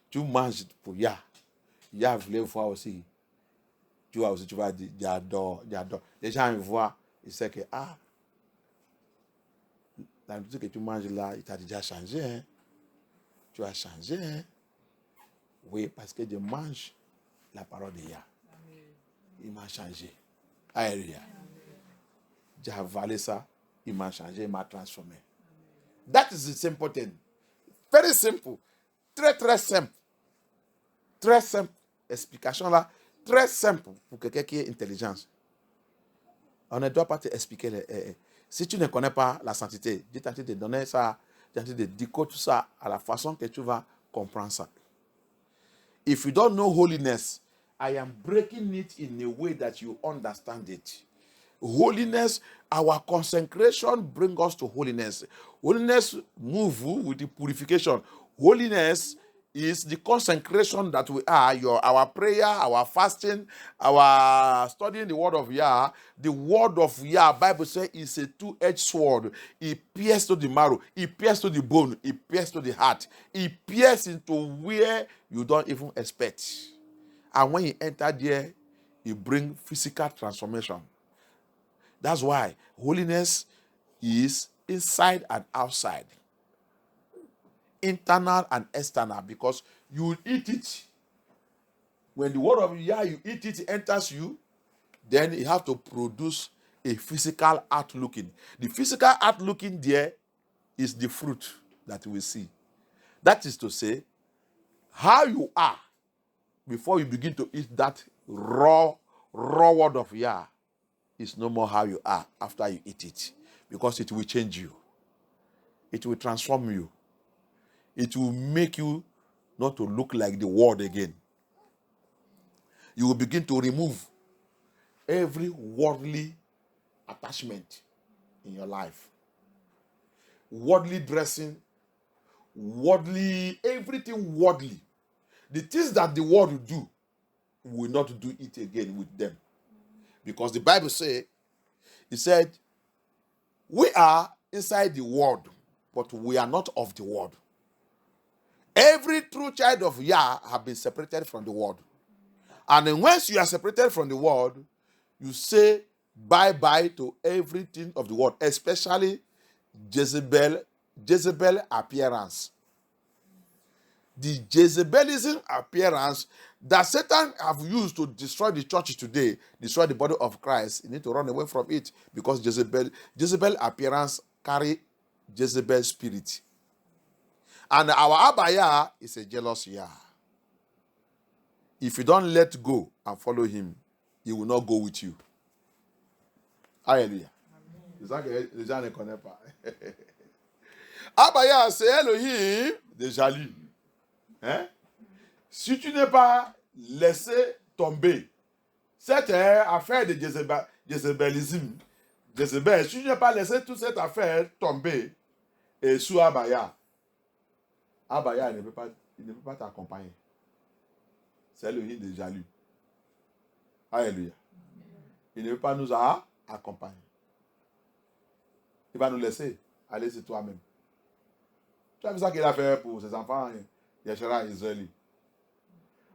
Tu manges pour ya. Ya voulait voir aussi. Tu vois aussi, tu vas dire j'adore, j'adore. Les gens voient, ils savent que la nourriture que tu manges là, il t'a déjà changé. Hein? Tu as changé. Hein? Oui, parce que je mange la parole de Ya. Il m'a changé. Alléluia. J'ai avalé ça. Il m'a changé, il m'a transformé. That is the simple thing. Very simple. Très, très simple. Très simple. Explication là. Très simple pour quelqu'un qui est intelligent. On ne doit pas te expliquer. Si tu ne connais pas la sainteté, Dieu t'a de donner ça, t'a de décoder tout ça à la façon que tu vas comprendre ça. If you don't know holiness, I am breaking it in a way that you understand it. Holiness, our consecration brings us to holiness. Holiness move with the purification. Holiness is the consecration that we are. Our prayer, our fasting, our studying the word of Yah. The word of Yah, Bible says, is a two-edged sword. It pierces to the marrow. It pierces to the bone. It pierces to the heart. It pierces into where you don't even expect. And when you enter there, it brings physical transformation. That's why holiness is inside and outside, internal and external, because you eat it. When the word of Yah, you eat it, it enters you, then you have to produce a physical outlooking. The physical outlooking there is the fruit that we see. That is to say, how you are before you begin to eat that raw word of Yah is no more how you are after you eat it, because it will change you. It will transform you. It will make you not to look like the world again. You will begin to remove every worldly attachment in your life. Worldly dressing, worldly, everything worldly. The things that the world will do, we will not do it again with them. Because the Bible says, it said, we are inside the world, but we are not of the world. Every true child of Yah have been separated from the world. And then once you are separated from the world, you say bye-bye to everything of the world, especially Jezebel appearance. The Jezebelism appearance that Satan have used to destroy the church today, destroy the body of Christ, you need to run away from it, because Jezebel appearance carry Jezebel spirit. And our Abba Yah is a jealous Yah. If you don't let go and follow him, he will not go with you. Hallelujah. Abba Yah, c'est Elohim de jaloux. Hein? Si tu n'es pas laissé tomber cette affaire de Jézébélisme, si tu n'es pas laissé toute cette affaire tomber et sous Abba Yah, il ne peut pas t'accompagner. C'est le de jaloux. Alléluia. Il ne veut pas nous accompagner. Il va nous laisser aller sur toi-même. Tu as vu ça qu'il a fait pour ses enfants, Yeshua et Israël.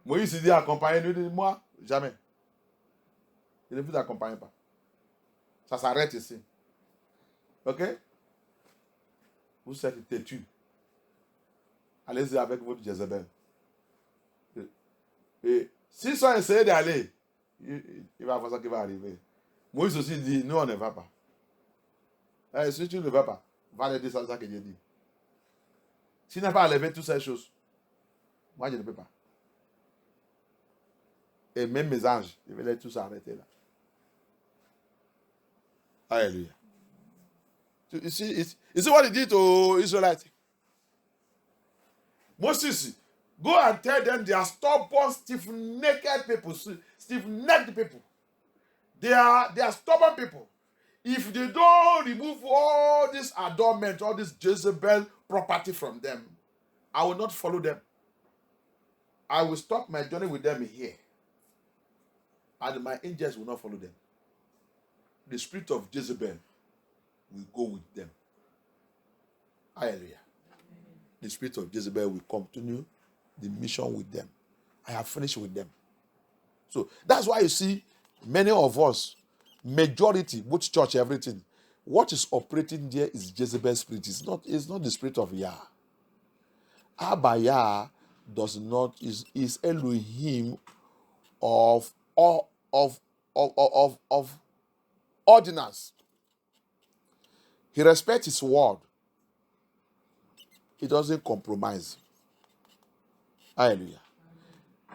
Moïse dit accompagnez-nous, moi, jamais. Il ne vous accompagne pas. Ça s'arrête ici. Ok? Vous êtes têtus. Allez-y avec votre Jézabel. Et s'ils sont essayés d'aller, il va avoir ça qui va arriver. Moïse aussi dit, nous on ne va pas. Et si tu ne vas pas, va aller dire ça que j'ai dit. S'il n'a pas enlevé toutes ces choses, moi je ne peux pas. Et même mes anges, je vais les tous arrêter là. Alléluia. You see what he did to Israelites? Moses, go and tell them they are stubborn, stiff-necked people, stiff-necked people. They are stubborn people. If they don't remove all this adornment, all this Jezebel property from them, I will not follow them. I will stop my journey with them here. And my angels will not follow them. The spirit of Jezebel will go with them. Hallelujah. The spirit of Jezebel will continue the mission with them. I have finished with them. So that's why you see many of us, majority, both church, everything, what is operating there is Jezebel's spirit. It's not the spirit of Yah. Abba Yah is Elohim of ordinance. He respects his word. He doesn't compromise. Alléluia.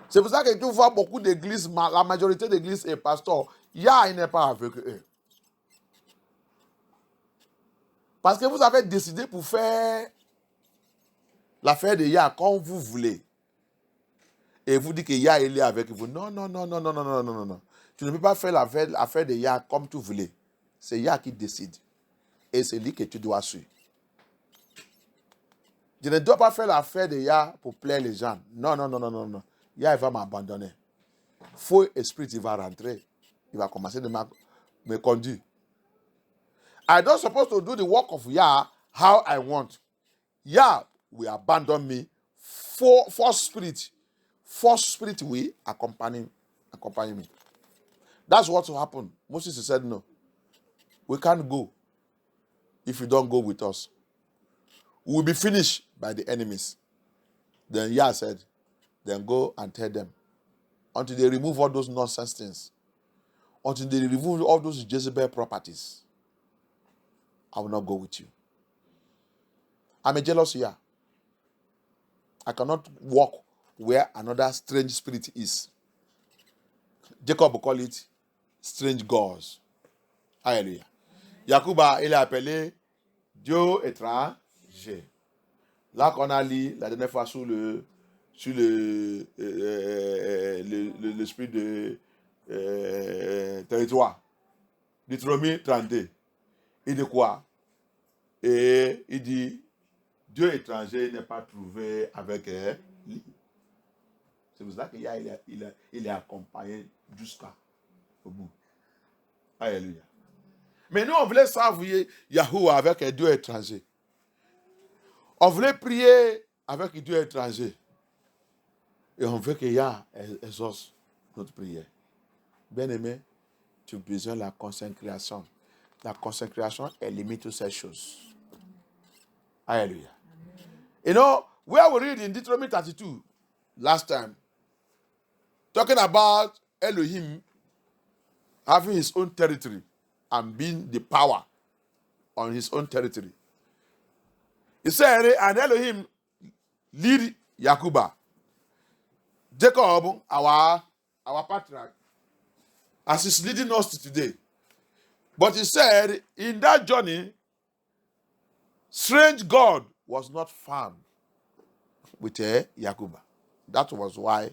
C'est pour ça que tu vois beaucoup d'églises, la majorité d'églises et pasteurs, Yah n'est pas avec eux. Parce que vous avez décidé pour faire l'affaire de Yah comme vous voulez. Et vous dites que Yah il est avec vous. Non. Tu ne peux pas faire l'affaire de Yah comme tu voulais. C'est Yah qui décide. Et c'est lui que tu dois suivre. Je ne dois pas faire l'affaire de Yah pour plaire les gens. Non, non, non, non, non, non. Yah, il va m'abandonner. Faux esprit, il va rentrer. Il va commencer de me conduire. I don't supposed to do the work of Yah how I want. Yah will abandon me. False spirit will accompany me. That's what will happen. Moses said, no. We can't go if you don't go with us. We will be finished by the enemies. Then Yah said, then go and tell them. Until they remove all those nonsense things. Until they remove all those Jezebel properties. I will not go with you. I'm a jealous Yah. I cannot walk where another strange spirit is. Jacob will call it strange gods. Alléluia. Yacouba, il est appelé Dieu étranger. Là qu'on a lu la dernière fois sur l'esprit de territoire. Deutéronome 32. Il dit quoi? Et il dit Dieu étranger n'est pas trouvé avec lui. C'est pour ça qu'il est accompagné jusqu'au bout. Alléluia. Mais nous, on voulait servir Yahuwah avec un Dieu étranger. On voulait prier avec un Dieu étranger. Et on veut que Yah exauce notre prière. Bien-aimé, tu as besoin de la consécration. La consécration élimine toutes ces choses. Alléluia. You know, where we read in Deuteronomy 32 last time, talking about Elohim having his own territory and being the power on his own territory. He said, and Elohim lead Yakuba. Jacob, our patriarch, as he's leading us to today. But he said, in that journey, strange God was not found with Yakuba. That was why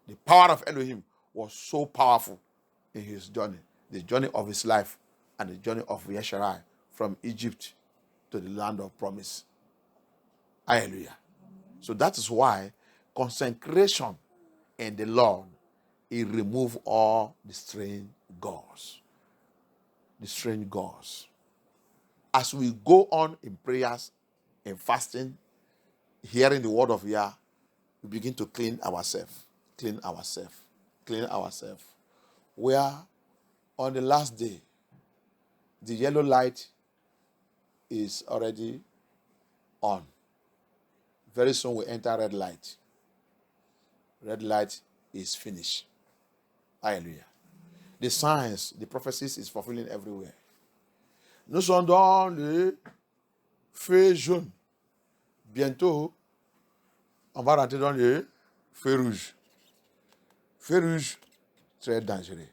the power of Elohim was so powerful in his journey, the journey of his life and the journey of Yesharai from Egypt to the land of promise. Hallelujah. So that is why consecration in the Lord, it remove all the strange gods. The strange gods. As we go on in prayers, in fasting, hearing the word of Yah, we begin to clean ourselves. Clean ourselves. Clean ourselves. Where on the last day, the yellow light is already on. Very soon we enter red light. Red light is finished. Hallelujah. The signs, the prophecies is fulfilling everywhere. Nous sommes dans le feu jaune. Bientôt, on va rentrer dans le feu rouge. Feu rouge, très dangereux.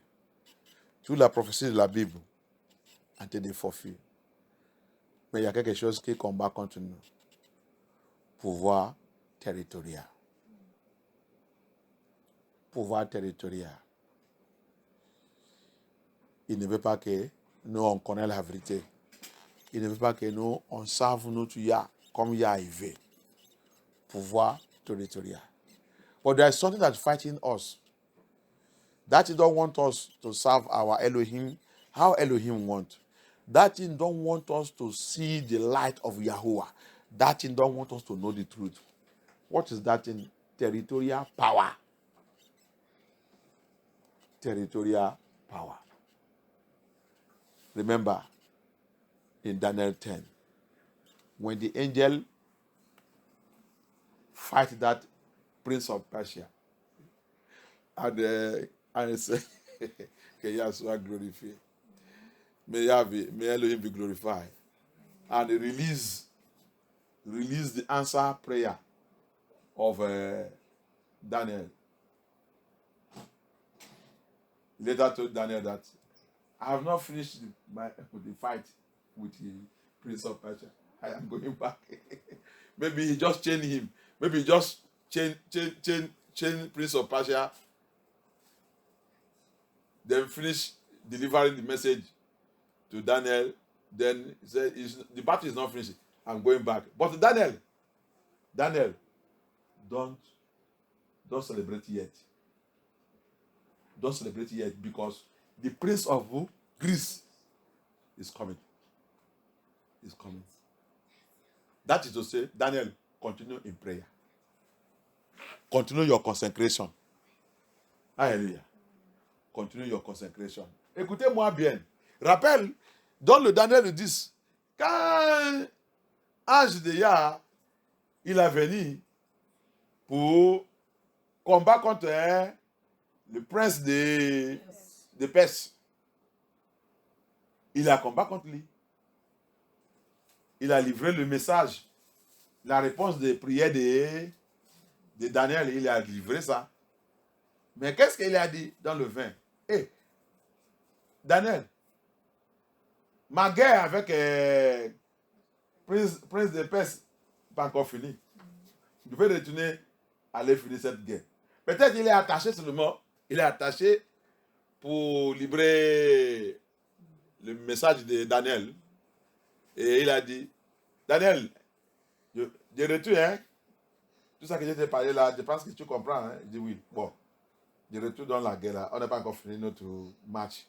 Toute la prophétie de la Bible a été des forfaits. Mais il y a quelque chose qui combat contre nous. Pouvoir territorial. Pouvoir territorial. Il ne veut pas que nous, on connaisse la vérité. Il ne veut pas que nous, on serve notre Yah comme Yah veut. Pouvoir territorial. But there is something that's fighting us. That he don't want us to serve our Elohim how Elohim want. That thing don't want us to see the light of Yahuwah. That thing don't want us to know the truth. What is that thing? Territorial power. Territorial power. Remember, in Daniel 10, when the angel fight that prince of Persia, and it said, que Yahshua glorified. May Elohim be glorified. And release the answer prayer of Daniel. Later told Daniel that I have not finished the fight with the prince of Persia. I am going back. Maybe he just chained him. Maybe he just chain prince of Persia then finish delivering the message to Daniel. Then he said, the battle is not finished. I'm going back. But Daniel, don't celebrate yet. Don't celebrate yet, because the prince of Greece is coming. Is coming. That is to say, Daniel, continue in prayer. Continue your consecration. Alléluia. Continue your consecration. Écoutez-moi bien. Rappelle, dans le Daniel le 10, quand Ange de Yah, il a venu pour combattre contre le prince de Perse. Il a combattu contre lui. Il a livré le message, la réponse des prières de Daniel, il a livré ça. Mais qu'est-ce qu'il a dit dans le 20? Hey, Daniel, ma guerre avec prince de Perse n'est pas encore finie. Je vais retourner aller finir cette guerre. Peut-être qu'il est attaché seulement, il est attaché pour livrer le message de Daniel. Et il a dit, Daniel, je retourne, hein? Tout ça que je t'ai parlé là, je pense que tu comprends. Hein? Il dit oui. Bon, je retourne dans la guerre là. On n'a pas encore fini notre match.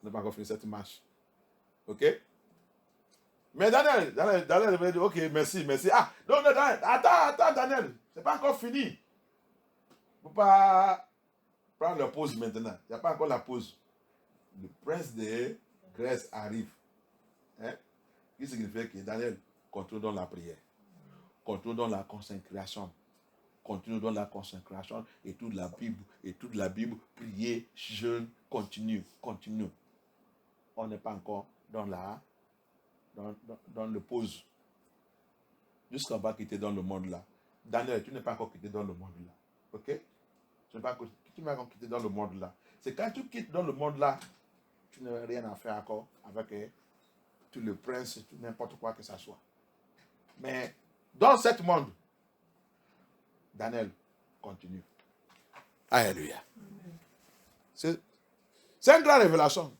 On n'a pas encore fini cette match. Ok? Mais Daniel m'a dit, ok, merci. Ah, non, Daniel, attends, Daniel. C'est pas encore fini. Il ne faut pas prendre la pause maintenant. Il n'y a pas encore la pause. Le prince de Grèce arrive. Hein? Qui signifie que Daniel continue dans la prière. Continue dans la consécration. Continue dans la consécration et toute la Bible, prier, jeûne, continue. On n'est pas encore dans le pause. Jusqu'à va quitter dans le monde là. Daniel, tu n'es pas encore quitté dans le monde là. Ok? Tu n'es pas encore quitté dans le monde là. C'est quand tu quittes dans le monde là, tu n'as rien à faire encore avec tout le prince, tout n'importe quoi que ça soit. Mais dans ce monde, Daniel continue. Alléluia. C'est une grande révélation.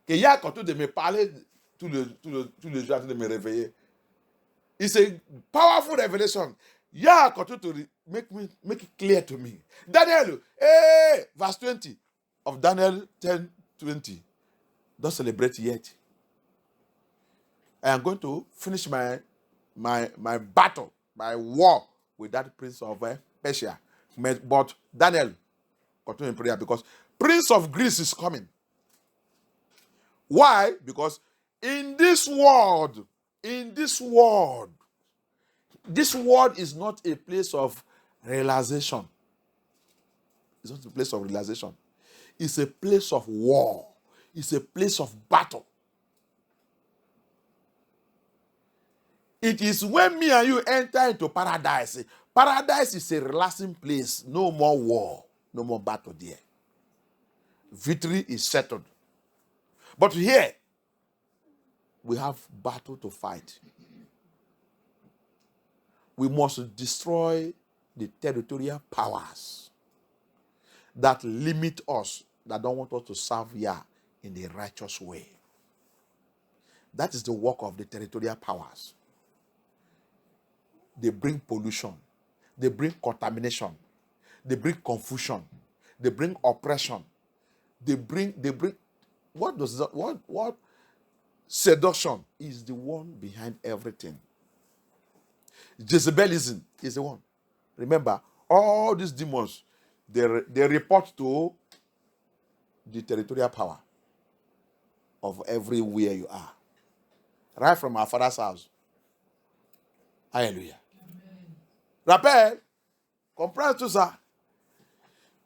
Que Yah continue de me parler tous les jours, de me réveiller. It's a powerful revelation. Yah continue to make it clear to me. Daniel, verse 20 of Daniel 10:20. Don't celebrate yet. I am going to finish my battle, my war with that prince of Persia. But Daniel, continue in prayer, because prince of Greece is coming. Why? Because in this world is not a place of realization. It's not a place of realization. It's a place of war. It's a place of battle. It is when me and you enter into paradise. Paradise is a relaxing place. No more war. No more battle there. Victory is settled. But here, we have battle to fight. We must destroy the territorial powers that limit us, that don't want us to serve Yah in the righteous way. That is the work of the territorial powers. They bring pollution. They bring contamination. They bring confusion. They bring oppression. They bring what does that, what seduction is the one behind everything. Jezebelism is the one. Remember, all these demons, they report to the territorial power of everywhere you are. Right from our father's house. Alléluia. Rappel, comprends tout ça.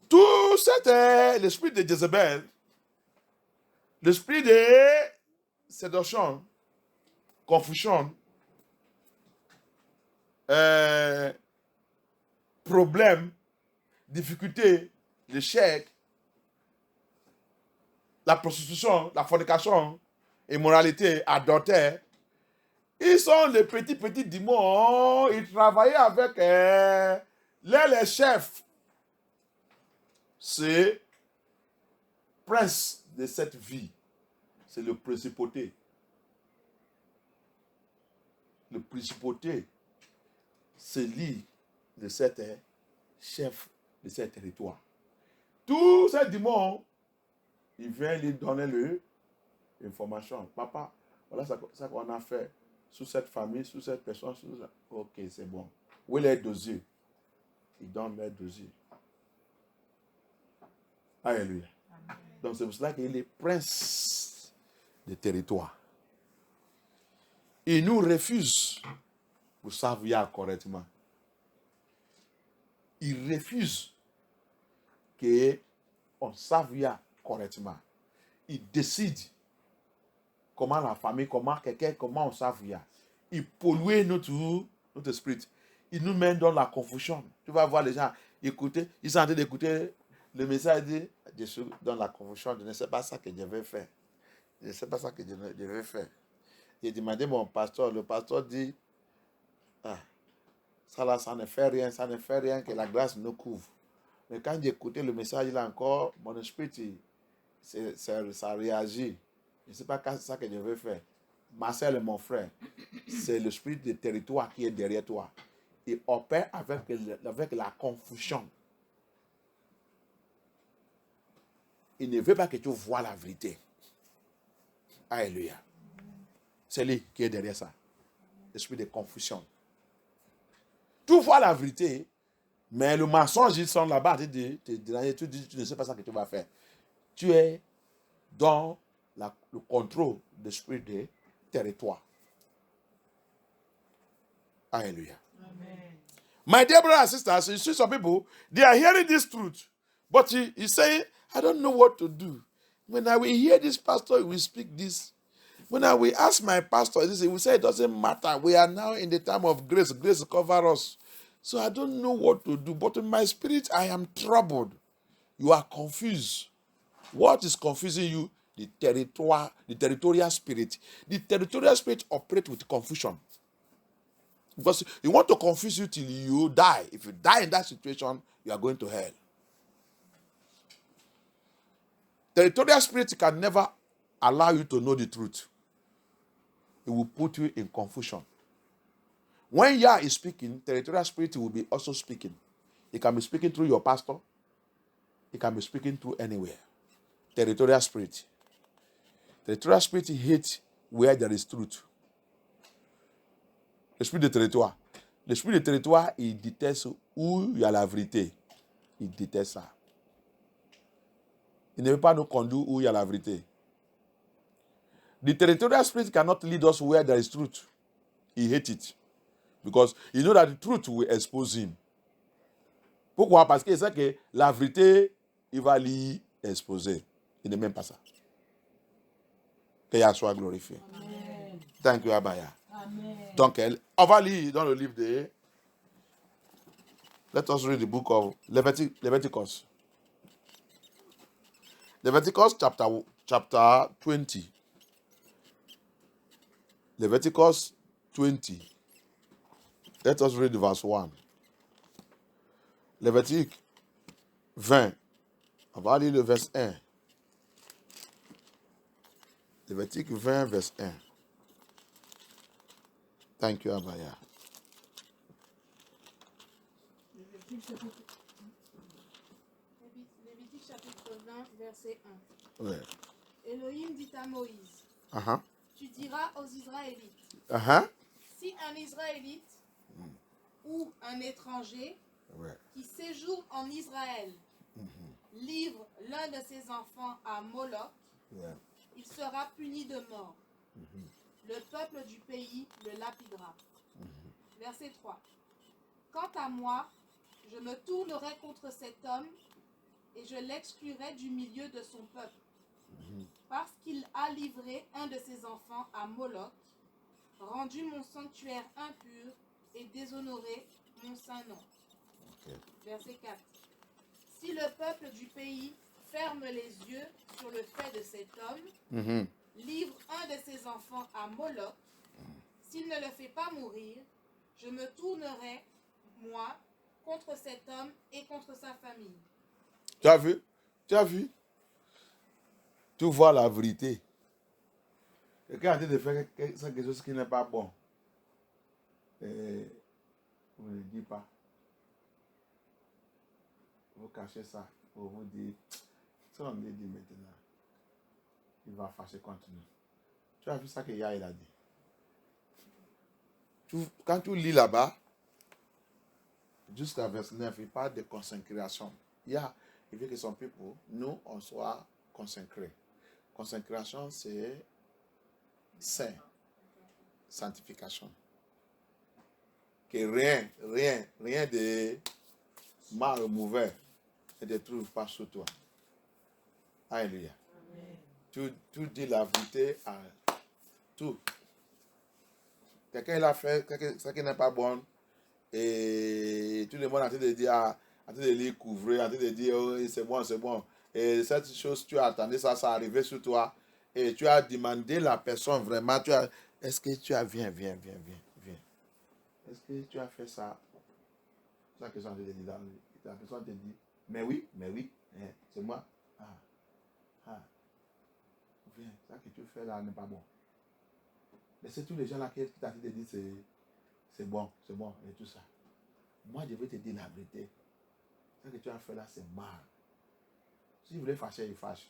Tout c'était l'esprit de Jézabel, l'esprit de séduction, confusion, problème, difficulté, l'échec, la prostitution, la fornication, immoralité, adultère. Ils sont les petits démons. Ils travaillaient avec les chefs. C'est prince de cette vie, c'est le principauté. Le principauté se lie de cet chef de ce territoire. Tous ces démons, il vient lui donner l'information. Papa, voilà ça qu'on a fait sous cette famille, sous cette personne. Ok, c'est bon. Où est l'aide dosier? Il donne l'aide dosier. Alléluia. Donc c'est pour cela qu'il est prince de territoire. Il nous refuse pour servir correctement. Il refuse qu'on servir correctement. Il décide comment la famille, comment quelqu'un, comment on servir. Il pollue notre esprit. Il nous met dans la confusion. Tu vas voir les gens écouter, ils sont en train d'écouter le message dit, je suis dans la confusion, je ne sais pas ça que je vais faire. Je ne sais pas ça que je vais faire. J'ai demandé à mon pasteur, le pasteur dit, ça là, ça ne fait rien que la grâce nous couvre. Mais quand j'ai écouté le message là encore, mon esprit, ça réagit. Je ne sais pas ça que je vais faire. Marcel et mon frère, c'est l'esprit de territoire qui est derrière toi. Il opère avec la confusion. Il ne veut pas que tu vois la vérité. Alléluia. C'est lui qui est derrière ça. L'esprit de confusion. Tu vois la vérité, mais le mensonge, ils sont là-bas. Tu dis, tu ne sais pas ça que tu vas faire. Tu es dans le contrôle de l'esprit de territoire. Alléluia. Amen. My dear brothers and sisters, you see some people, they are hearing this truth, but he say, I don't know what to do. When I will hear this pastor, he will speak this. When I will ask my pastor this, he will say it doesn't matter. We are now in the time of grace. Grace covers us. So I don't know what to do. But in my spirit, I am troubled. You are confused. What is confusing you? The territorial spirit. The territorial spirit operates with confusion. Because you want to confuse you till you die. If you die in that situation, you are going to hell. Territorial spirit can never allow you to know the truth. It will put you in confusion. When Yah is speaking, territorial spirit will be also speaking. It can be speaking through your pastor. It can be speaking through anywhere. Territorial spirit. Territorial spirit hates where there is truth. L'esprit de territoire. L'esprit de territoire, il déteste où il y a la vérité. Il déteste ça. Il ne veut pas nous conduire où il y a la vérité. The territorial spirit cannot lead us where there is truth. He hates it. Because he knows that the truth will expose him. Pourquoi? Parce qu'il sait que la vérité, il va l'y exposer. Il n'aime même pas ça. Que Yah soit glorifié. Amen. Thank you, Abaya. Amen. Donc, on va lire dans le livre de... Let us read the book of Leviticus. Leviticus chapter 20. Leviticus 20. Let us read verse 1. Levitique 20. On va lire le verset 1. Levitique 20, verset 1. Thank you, Abaya. Lévitique chapitre 20, verset 1. Ouais. Elohim dit à Moïse, Uh-huh. tu diras aux Israélites, Uh-huh. si un Israélite ou un étranger Ouais. qui séjourne en Israël livre l'un de ses enfants à Moloch, Ouais. il sera puni de mort. Le peuple du pays le lapidera. Verset 3. Quant à moi, je me tournerai contre cet homme et je l'exclurai du milieu de son peuple, parce qu'il a livré un de ses enfants à Moloch, rendu mon sanctuaire impur et déshonoré mon saint nom. Okay. Verset 4. Si le peuple du pays ferme les yeux sur le fait de cet homme, livre un de ses enfants à Moloch, s'il ne le fait pas mourir, je me tournerai, moi, contre cet homme et contre sa famille. Tu as vu? Tu as vu? Tu vois la vérité. Quelqu'un a dit de faire quelque chose qui n'est pas bon. Et vous ne dites pas. Vous cachez ça pour vous dire, si on le dit maintenant, il va fâcher contre nous. Tu as vu ça que Yah il a dit. Quand tu lis là-bas, jusqu'à verset 9, il parle de consécration. Yah, il veut que son peuple, nous, on soit consacrés. Consécration, c'est saint, sanctification. Que rien de mal ou mauvais ne te trouve pas sur toi. Alléluia. Tu dis la vérité à tout. Quelqu'un il a fait ce qui n'est pas bon et tout le monde a train de dire, en train de les couvrir, en train de dire oh, c'est bon. Et cette chose, tu as attendu ça arriver sur toi et tu as demandé la personne vraiment, est-ce que tu as, viens. Est-ce que tu as fait ça? C'est la question que je dis là. La personne te dit, mais oui, c'est moi. Viens, ça que tu fais là n'est pas bon. Mais c'est tous les gens là qui t'ont dit c'est bon, et tout ça. Moi, je vais te dire la vérité. Ce que tu as fait là, c'est mal. Si vous voulez fâcher, il fâche.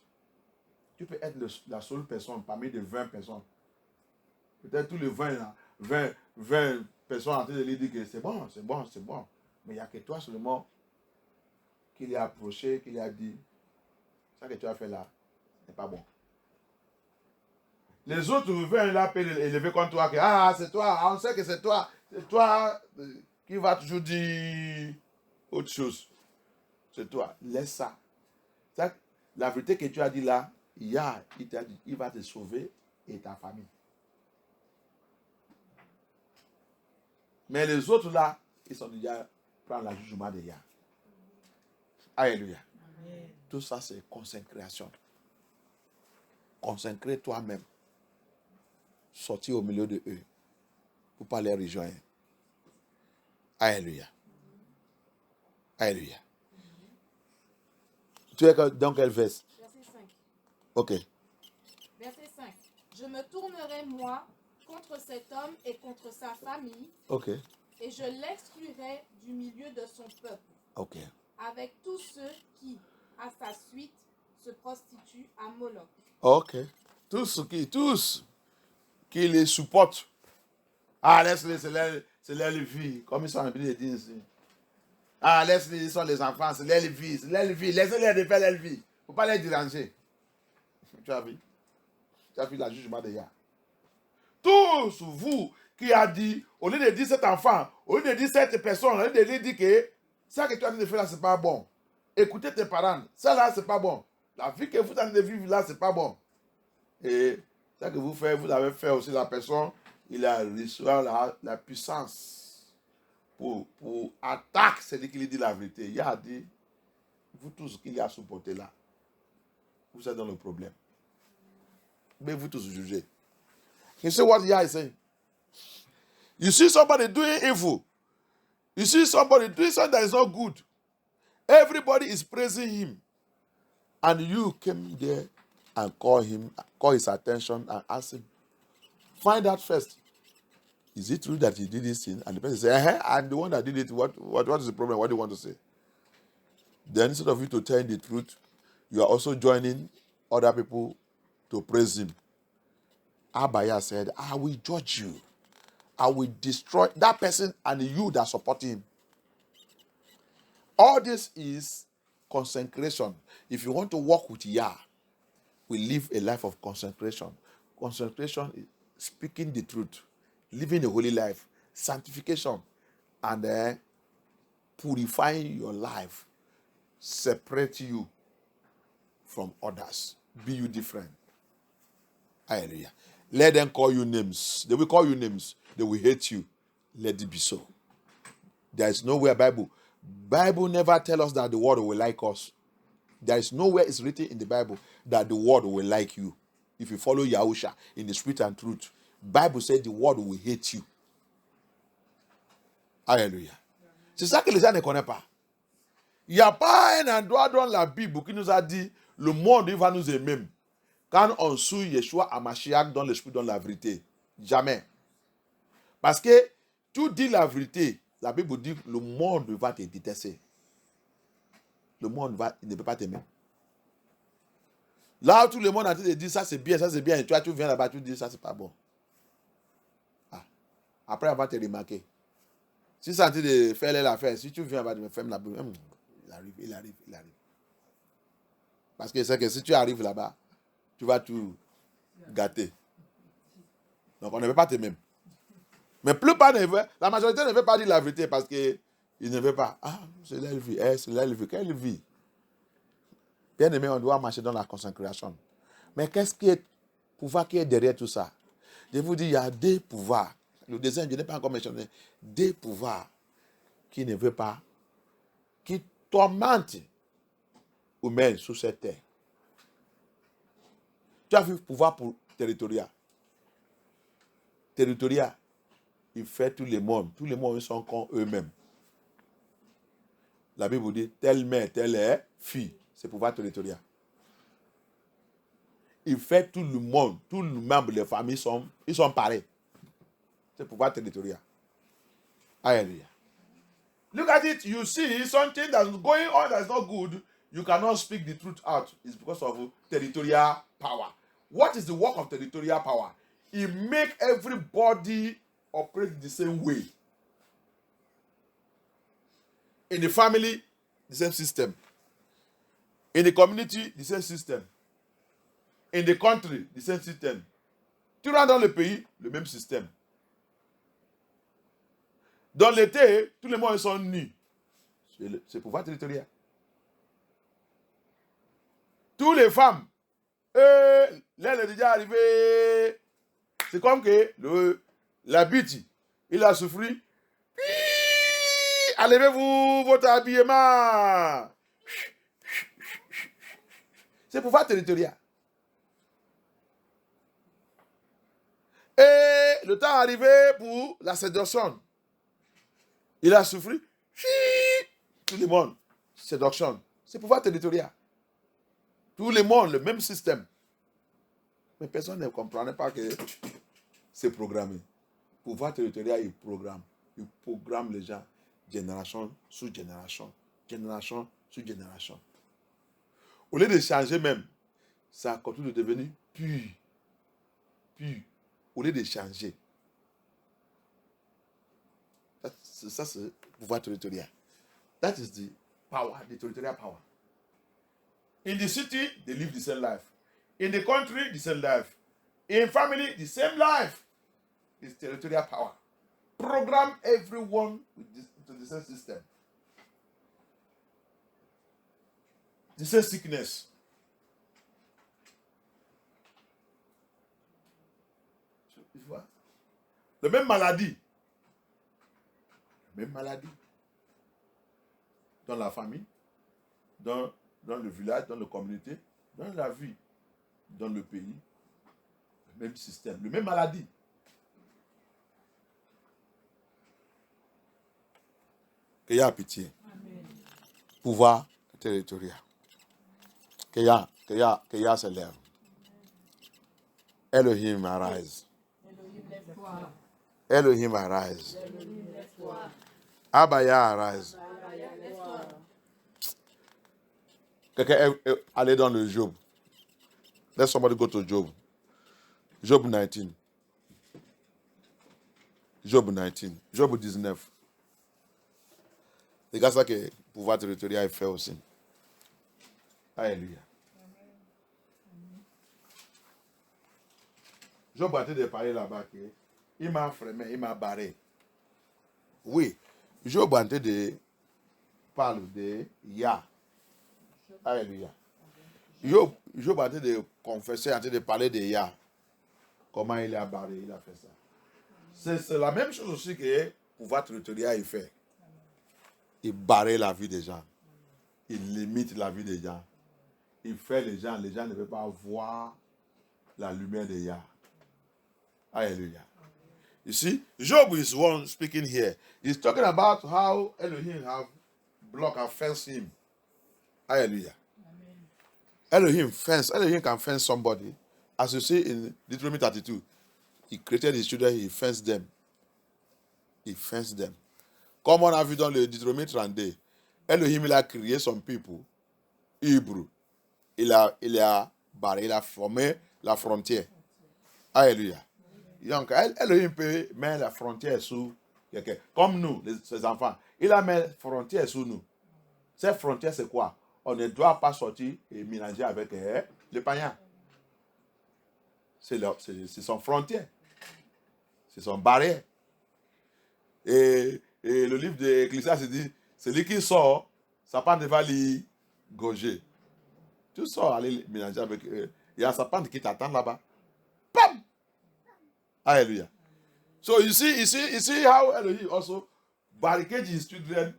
Tu peux être la seule personne parmi les 20 personnes. Peut-être tous les 20 là, 20 personnes en train de lui dire que c'est bon. Mais il n'y a que toi seulement qui lui a approché, qui lui a dit, ça que tu as fait là, n'est pas bon. Les autres veulent là élever contre toi que c'est toi, on sait que c'est toi qui va toujours dire autre chose. C'est toi, laisse ça. La vérité que tu as dit là, il t'a dit, il va te sauver et ta famille. Mais les autres là, ils sont déjà prendre le jugement de Yah. Alléluia. Amen. Tout ça c'est consécration. Consacrer toi-même. Sortir au milieu de eux pour pas les rejoindre. Alléluia. Alléluia. Tu es dans quel verset? Verset 5. Ok. Verset 5. Je me tournerai moi contre cet homme et contre sa famille. Ok. Et je l'exclurai du milieu de son peuple. Ok. Avec tous ceux qui, à sa suite, se prostituent à Moloch. Ok. Tous qui les supportent. Laisse-les, c'est leur vie. Comme ils sont en train de dire ici. Laisse-les, ils sont les enfants, c'est leur vie. Laissez-les de faire leur vie. Il ne faut pas les déranger. Tu as vu la jugement de Yah. Tous vous qui a dit, au lieu de dire cet enfant, au lieu de dire cette personne, au lieu de lui dire que ça que tu as envie de faire là, c'est pas bon. Écoutez tes parents, ça là, c'est pas bon. La vie que vous avez de vivre là, c'est pas bon. Et ça que vous faites, vous avez fait aussi la personne, il a reçu la puissance pour attaquer celui qui lui dit la vérité. Il a dit, vous tous qui l'avez supporté là, vous êtes dans le problème. Mais vous tous jugez. You see what Yah is saying? You see somebody doing evil. You see somebody doing something that is not good. Everybody is praising him. And you came there and call his attention and ask him, find out first. Is it true that he did this thing? And the person says, I'm the one that did it. What is the problem? What do you want to say? Then instead of you to tell him the truth, you are also joining other people to praise him. Abaya said, I will judge you. I will destroy that person and you that support him. All this is consecration. If you want to walk with Yah, we live a life of consecration. Consecration is speaking the truth, living a holy life, sanctification, and purifying your life, separate you from others, be you different. Hallelujah. Let them call you names. They will call you names. They will hate you. Let it be so. There is nowhere Bible never tells us that the world will like us. There is nowhere it's written in the Bible that the world will like you. If you follow Yahusha in the spirit and truth, Bible said the world will hate you. Alléluia. C'est ça que les gens ne connaissent pas. Il n'y a pas un endroit dans la Bible qui nous a dit le monde il va nous aimer. quand on suit Yeshua à Mashiach dans l'esprit, dans la vérité. Jamais. Parce que tu dis la vérité, la Bible dit que le monde va te détester. Le monde il ne peut pas t'aimer. Là où tout le monde a dit ça c'est bien, et toi tu viens là-bas, tu dis ça c'est pas bon. Ah. Après, on va te remarquer. Si ça a de faire l'affaire, si tu viens là-bas, tu me fermes la bouche. Il arrive. Parce que c'est que si tu arrives là-bas, tu vas tout gâter. Donc on ne veut pas t'aimer. Mais plupart ne veulent, la majorité ne veut pas dire la vérité parce qu'ils ne veulent pas. Ah, c'est là, elle vit. C'est là, elle vit. Quelle vie? Bien aimé, on doit marcher dans la consécration. Mais qu'est-ce qui est pouvoir qui est derrière tout ça? Je vous dis, il y a des pouvoirs. Le deuxième, je n'ai pas encore mentionné. Des pouvoirs qui ne veulent pas, qui tourmentent humains sous cette terre. Tu as vu pouvoir pour territorial. Territorial, il fait tout le monde. Tous les mondes ils sont comme eux-mêmes. La Bible dit, telle mère, telle est fille. C'est pouvoir territorial. Il fait tout le monde, tous les membres de la famille ils sont pareils. C'est pouvoir territorial. Hallelujah. Look at it. You see something that's going on that's not good. You cannot speak the truth out. It's because of territorial power. What is the work of territorial power? It makes everybody operate the same way. In the family, the same system. In the community, the same system. In the country, the same system. Tu rentres dans le pays, le même système. Dans l'été, tous les mois ils sont nus. C'est le pouvoir territorial. Toutes les femmes, l'aile est déjà arrivée. C'est comme que la bite, il a souffri. Enlevez-vous votre habillement. C'est pouvoir territorial. Et le temps est arrivé pour la séduction. Il a souffri. Tout le monde. Séduction. C'est pouvoir territorial. Tout le monde, le même système. Mais personne ne comprenait pas que c'est programmé. Pouvoir territorial, il programme. Il programme les gens, génération sous génération. Génération sous génération. Au lieu de changer même, ça continue de devenir pur. Pur. Au lieu de changer. Ça, c'est le pouvoir territorial. That is the power, the territorial power. In the city, they live the same life. In the country, the same life. In family, the same life. It's territorial power. Program everyone to the same system. The same sickness. Tu vois? La même maladie. Même maladie. Dans la famille, dans le village, dans la communauté, dans la vie, dans le pays. Le même système, le même maladie. Qu'il y a pitié. Amen. Pouvoir territorial. Qu'il y a se lève. Elohim arise. Elohim arise. Abaya arise. Quelqu'un est allé dans le Job. Let somebody go to Job. Job 19. Job 19. Job 19. Regarde ça que le pouvoir territorial fait aussi. Alléluia. Job a été de parler là-bas que il m'a frémé, il m'a barré. Oui. Job a été de parler de Yah. Alléluia. Job a été de confesser, a été de parler de Yah. Comment il a barré, il a fait ça. C'est la même chose aussi que le pouvoir territorial il fait. Il barre la vie des gens. Il limite la vie des gens. Il fait les gens ne peuvent pas voir la lumière de Yah. Alléluia. You see, Job is one speaking here. He's talking about how Elohim have blocked and fenced him. Alléluia. Elohim can fence somebody. As you see in Deuteronomy 32, he created his children, he fenced them. He fenced them. Comme on a vu dans le Deutéronomie 32, Elohim il a créé son peuple, Hébreu. Il a barré, il a formé la frontière. Alléluia. Donc, Elohim peut mettre la frontière sous quelqu'un. Comme nous, ses enfants. Il a mis la frontière sous nous. Cette frontière, c'est quoi? On ne doit pas sortir et mélanger avec les païens. C'est son frontière. C'est son barrière. Et le livre de l'Ecclésiaste dit, celui qui sort, Satan ne va lui gauger. Tu sors, aller mélanger avec eux. Il y a Satan qui t'attend là-bas. Pam! Hallelujah. So you see how Elohim also barricade his children,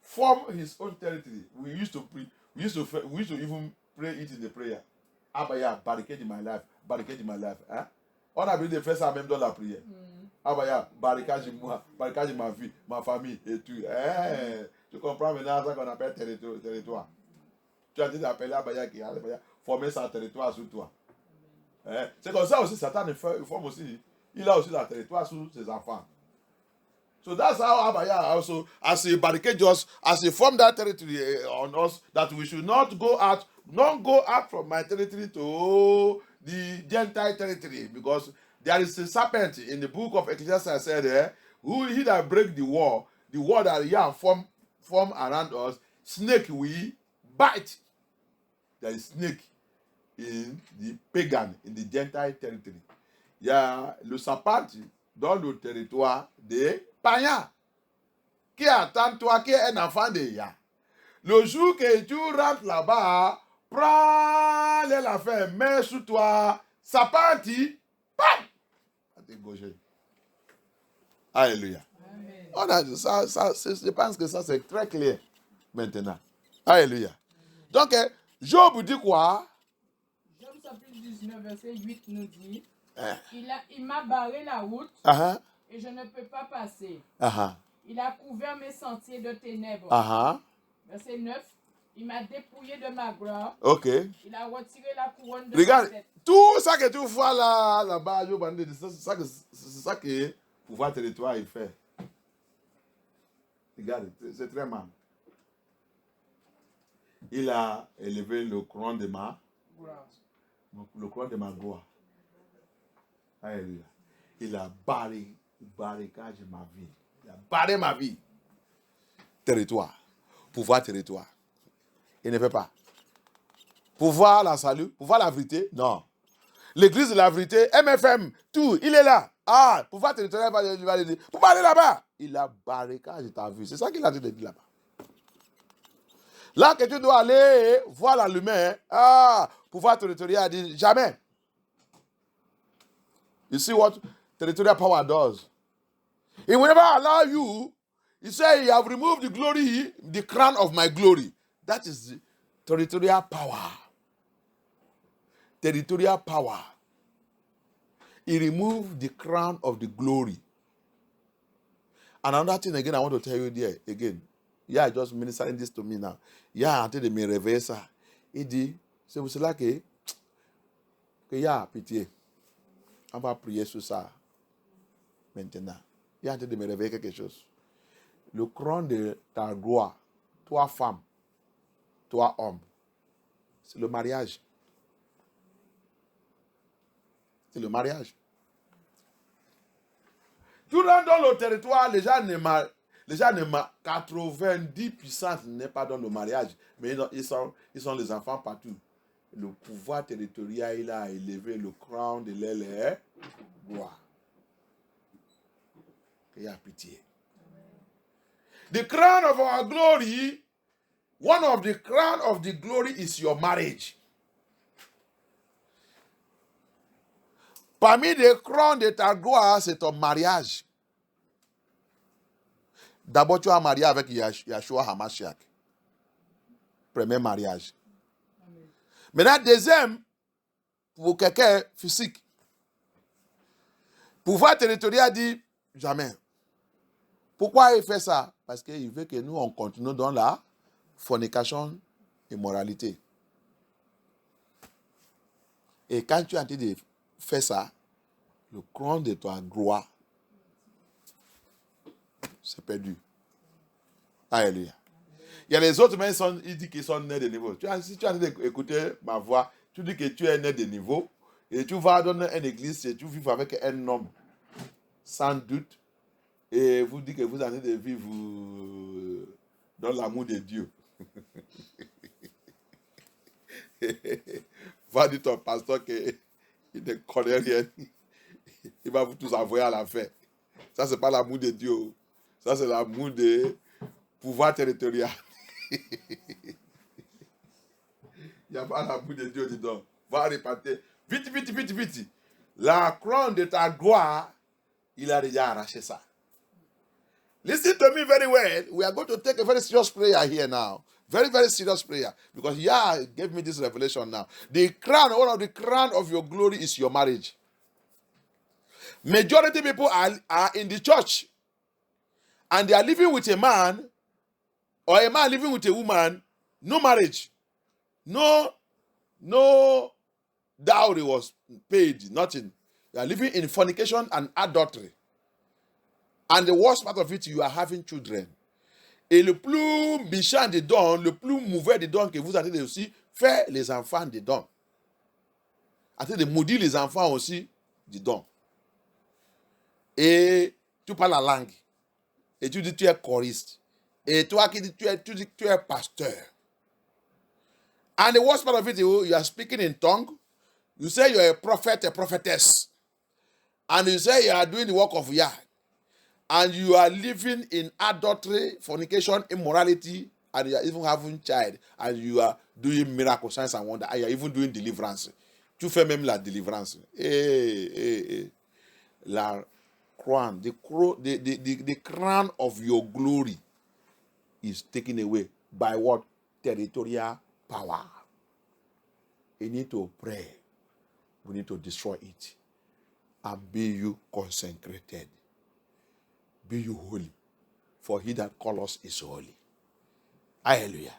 form his own territory. We used to even pray it in the prayer. Abaya, barricade in my life, barricade in my life. Hein? On a vu de faire ça même dans la prière. Abaya, barricade moi, barricade ma vie, ma famille et tout. Tu comprends maintenant ça qu'on appelle territoire. Tu as dit d'appeler Abaya qui a formé son territoire sur toi. C'est comme ça aussi, Satan forme aussi. Il a aussi le territoire sur ses enfants. So that's how Abaya also, as he barricade us, as he formed that territory on us, that we should not go out from my territory to the Gentile territory, because there is a serpent in the book of Ecclesiastes said, he that break the wall that he have formed around us, snake will bite. There is snake in the pagan, in the Gentile territory. Il y a le serpent dans le territoire des païens qui attend toi, qui est un enfant de Yah. Le jour que tu rentres là-bas, prends les affaires, mets sur toi, serpent, pam! T'es gaucher. Alléluia. On a ça, je pense que ça c'est très clair maintenant. Alléluia. Donc, Job dit quoi? Job chapitre 19, verset 8 nous dit, il m'a barré la route et je ne peux pas passer. Il a couvert mes sentiers de ténèbres. Verset 9, il m'a dépouillé de ma gloire. Il a retiré la couronne de ma tête. Tout ça que tu vois là-bas, c'est ça que pouvoir territoire il fait. Regarde, c'est très mal. Il a élevé le couronne de ma gloire. Alléluia. Il a barricade ma vie. Il a barré ma vie. Territoire. Pouvoir territoire. Il ne fait pas. Pouvoir la salut, pouvoir la vérité, non. L'église de la vérité, MFM, tout, il est là. Pouvoir territorial, il va le dire. Pour aller là-bas. Il a barricade ta vie. C'est ça qu'il a dit de dire là-bas. Là que tu dois aller voir la lumière, pouvoir territorial dit jamais. You see what territorial power does? He will never allow you. He said, "You have removed the glory, the crown of my glory." That is the territorial power. Territorial power. He removed the crown of the glory. And another thing again, I want to tell you there again. Yeah, just ministering this to me now. Yeah, until de me réveiller ça. Il dit, c'est pour cela que y a pitié. On va prier sur ça maintenant. Il y a en train de me réveiller quelque chose. Le couronne de ta gloire, toi femme, toi homme, c'est le mariage. C'est le mariage. Tout dans le territoire, les gens ne 90% n'est pas dans le mariage, mais ils sont les enfants partout. Le pouvoir territorial, il a élevé le crown de l'aile gloire. Il y a pitié. The crown of our glory, one of the crown of the glory is your marriage. Parmi les crowns de ta gloire, c'est ton mariage. D'abord, tu as marié avec Yahshua HaMashiach. Premier mariage. Amen. Maintenant, deuxième, pour quelqu'un physique. Pouvoir territorial dit jamais. Pourquoi il fait ça? Parce qu'il veut que nous, on continue dans la fornication et moralité. Et quand tu es en train de faire ça, le cran de ta gloire, c'est perdu. Alléluia. Il y a les autres, mais ils disent qu'ils sont nés de niveau. Si tu as écouté ma voix, tu dis que tu es né de niveau, et tu vas dans une église et tu vis avec un homme, sans doute, et vous dites que vous allez de vivre dans l'amour de Dieu. Va dire ton pasteur qu'il ne connaît rien. Il va vous tous envoyer à la fin. Ça, ce n'est pas l'amour de Dieu. Ça, c'est l'amour de pouvoir territorial. Il n'y a pas l'amour de Dieu, dis donc. Va répéter. Vite, vite, vite, vite. La couronne de ta gloire, il a déjà arraché ça. Listen to me very well. We are going to take a very serious prayer here now. Very, very serious prayer. Because Yah gave me this revelation now. The crown, one of the crown of your glory is your marriage. Majority of people are in the church. And they are living with a man, or a man living with a woman, no marriage. No dowry was paid, nothing. You are living in fornication and adultery. And the worst part of it, you are having children. Et le plus méchant dedans, le plus mauvais dedans que vous avez aussi, faire les enfants dedans. Attends de maudire les enfants aussi dedans. Et tu parles la langue. Et tu dis tu es choriste. Et toi qui dis tu dis tu es pasteur. And the worst part of it, you are speaking in tongue. You say you are a prophet, a prophetess. And you say you are doing the work of Yah. And you are living in adultery, fornication, immorality, and you are even having child. And you are doing miracle signs and wonder. And you are even doing deliverance. Tu fais même la délivrance. La crown, the crown of your glory is taken away by what? Territorial power. You need to pray. We need to destroy it. And be you consecrated. Be you holy. For he that calls us is holy. Alléluia.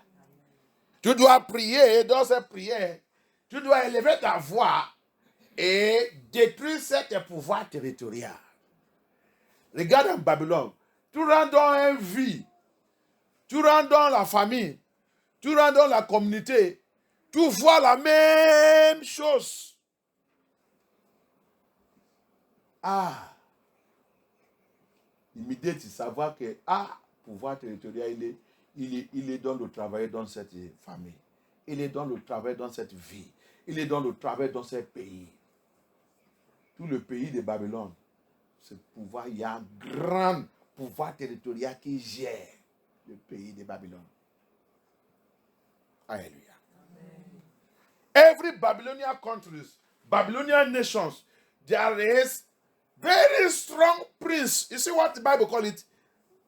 Tu dois prier dans cette prière. Tu dois élever ta voix et détruire cet pouvoir territorial. Regarde en Babylone. Tu rentres dans une vie. Tu rentres dans la famille. Tu rentres dans la communauté. Tu vois la même chose. Immédiatement, savoir que pouvoir territorial, il est dans le travail dans cette famille. Il est dans le travail dans cette vie. Il est dans le travail dans ce pays. Tout le pays de Babylone, ce pouvoir, il y a un grand pouvoir territorial qui gère le pays de Babylone. Alléluia. Every Babylonian countries, Babylonian nations, there is very strong prince. You see what the Bible calls it?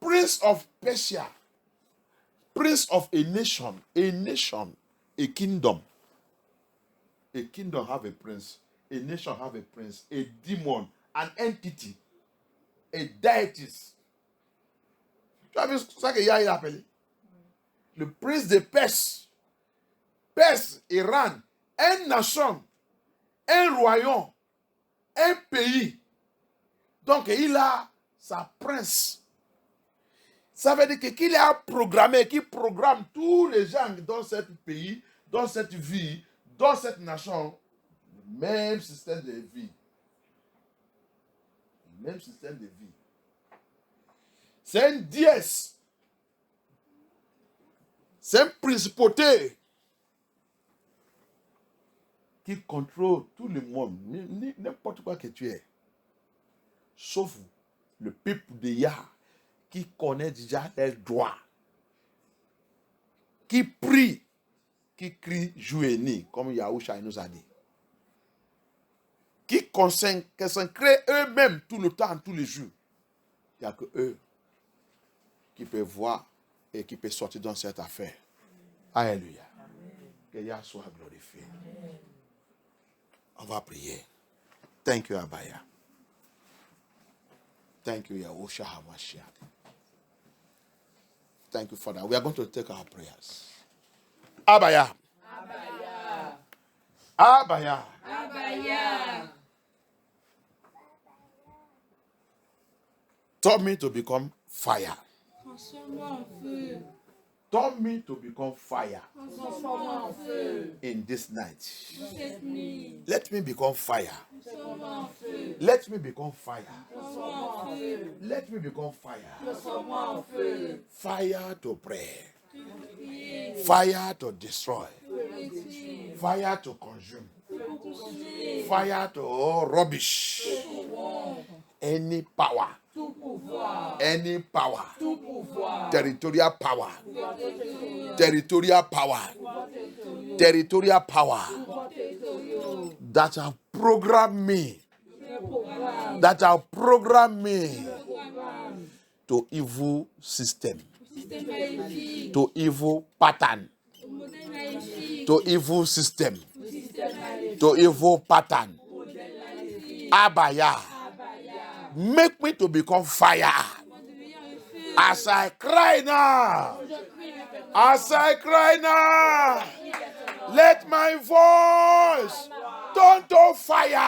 Prince of Persia. Prince of a nation, a kingdom. A kingdom have a prince. A nation have a prince. A demon, an entity, a deities. Tu as vu ça que Yahya a appelé? Le prince de Perse. Perse, Iran, une nation, un royaume, un pays. Donc, il a sa prince. Ça veut dire qu'il a programmé, qu'il programme tous les gens dans ce pays, dans cette vie, dans cette nation, le même système de vie. Le même système de vie. C'est une déesse. C'est une principauté qui contrôle tout le monde, n'importe quoi que tu es. Sauf le peuple de Yah, qui connaît déjà les droits, qui prie, qui crie jour et nuit, comme Yahushua nous a dit. Qui consacrent eux-mêmes tout le temps, tous les jours. Il n'y a que eux qui peuvent voir et qui peuvent sortir dans cette affaire. Alléluia. Que Yah soit glorifié. Amen. On va prier. Thank you, Abaya. Thank you, Yahushua HaMashiach. Thank you, Father. We are going to take our prayers. Abaya. Abaya. Abaya. Abaya. Turn me to become fire. Transforme-moi en feu. Turn me to become fire Transforme-moi en feu. in this night. Cette nuit. Let me become fire. Transforme-moi en feu. Let me become fire. Transforme-moi en feu. Let me become fire. Transforme-moi en feu. Fire to pray. Prier. Fire to destroy. Détruire. Fire to consume. Consumer. Fire to rubbish. Any power. Tout pouvoir. Any power. Tout pouvoir. Territorial power. Territorial power. Territorial power. That have programmed me. That have programmed me to evil system. To evil pattern. To evil system. To evil pattern. Abaya. Make me to become fire. As I cry now. As I cry now. Let my voice turn to fire.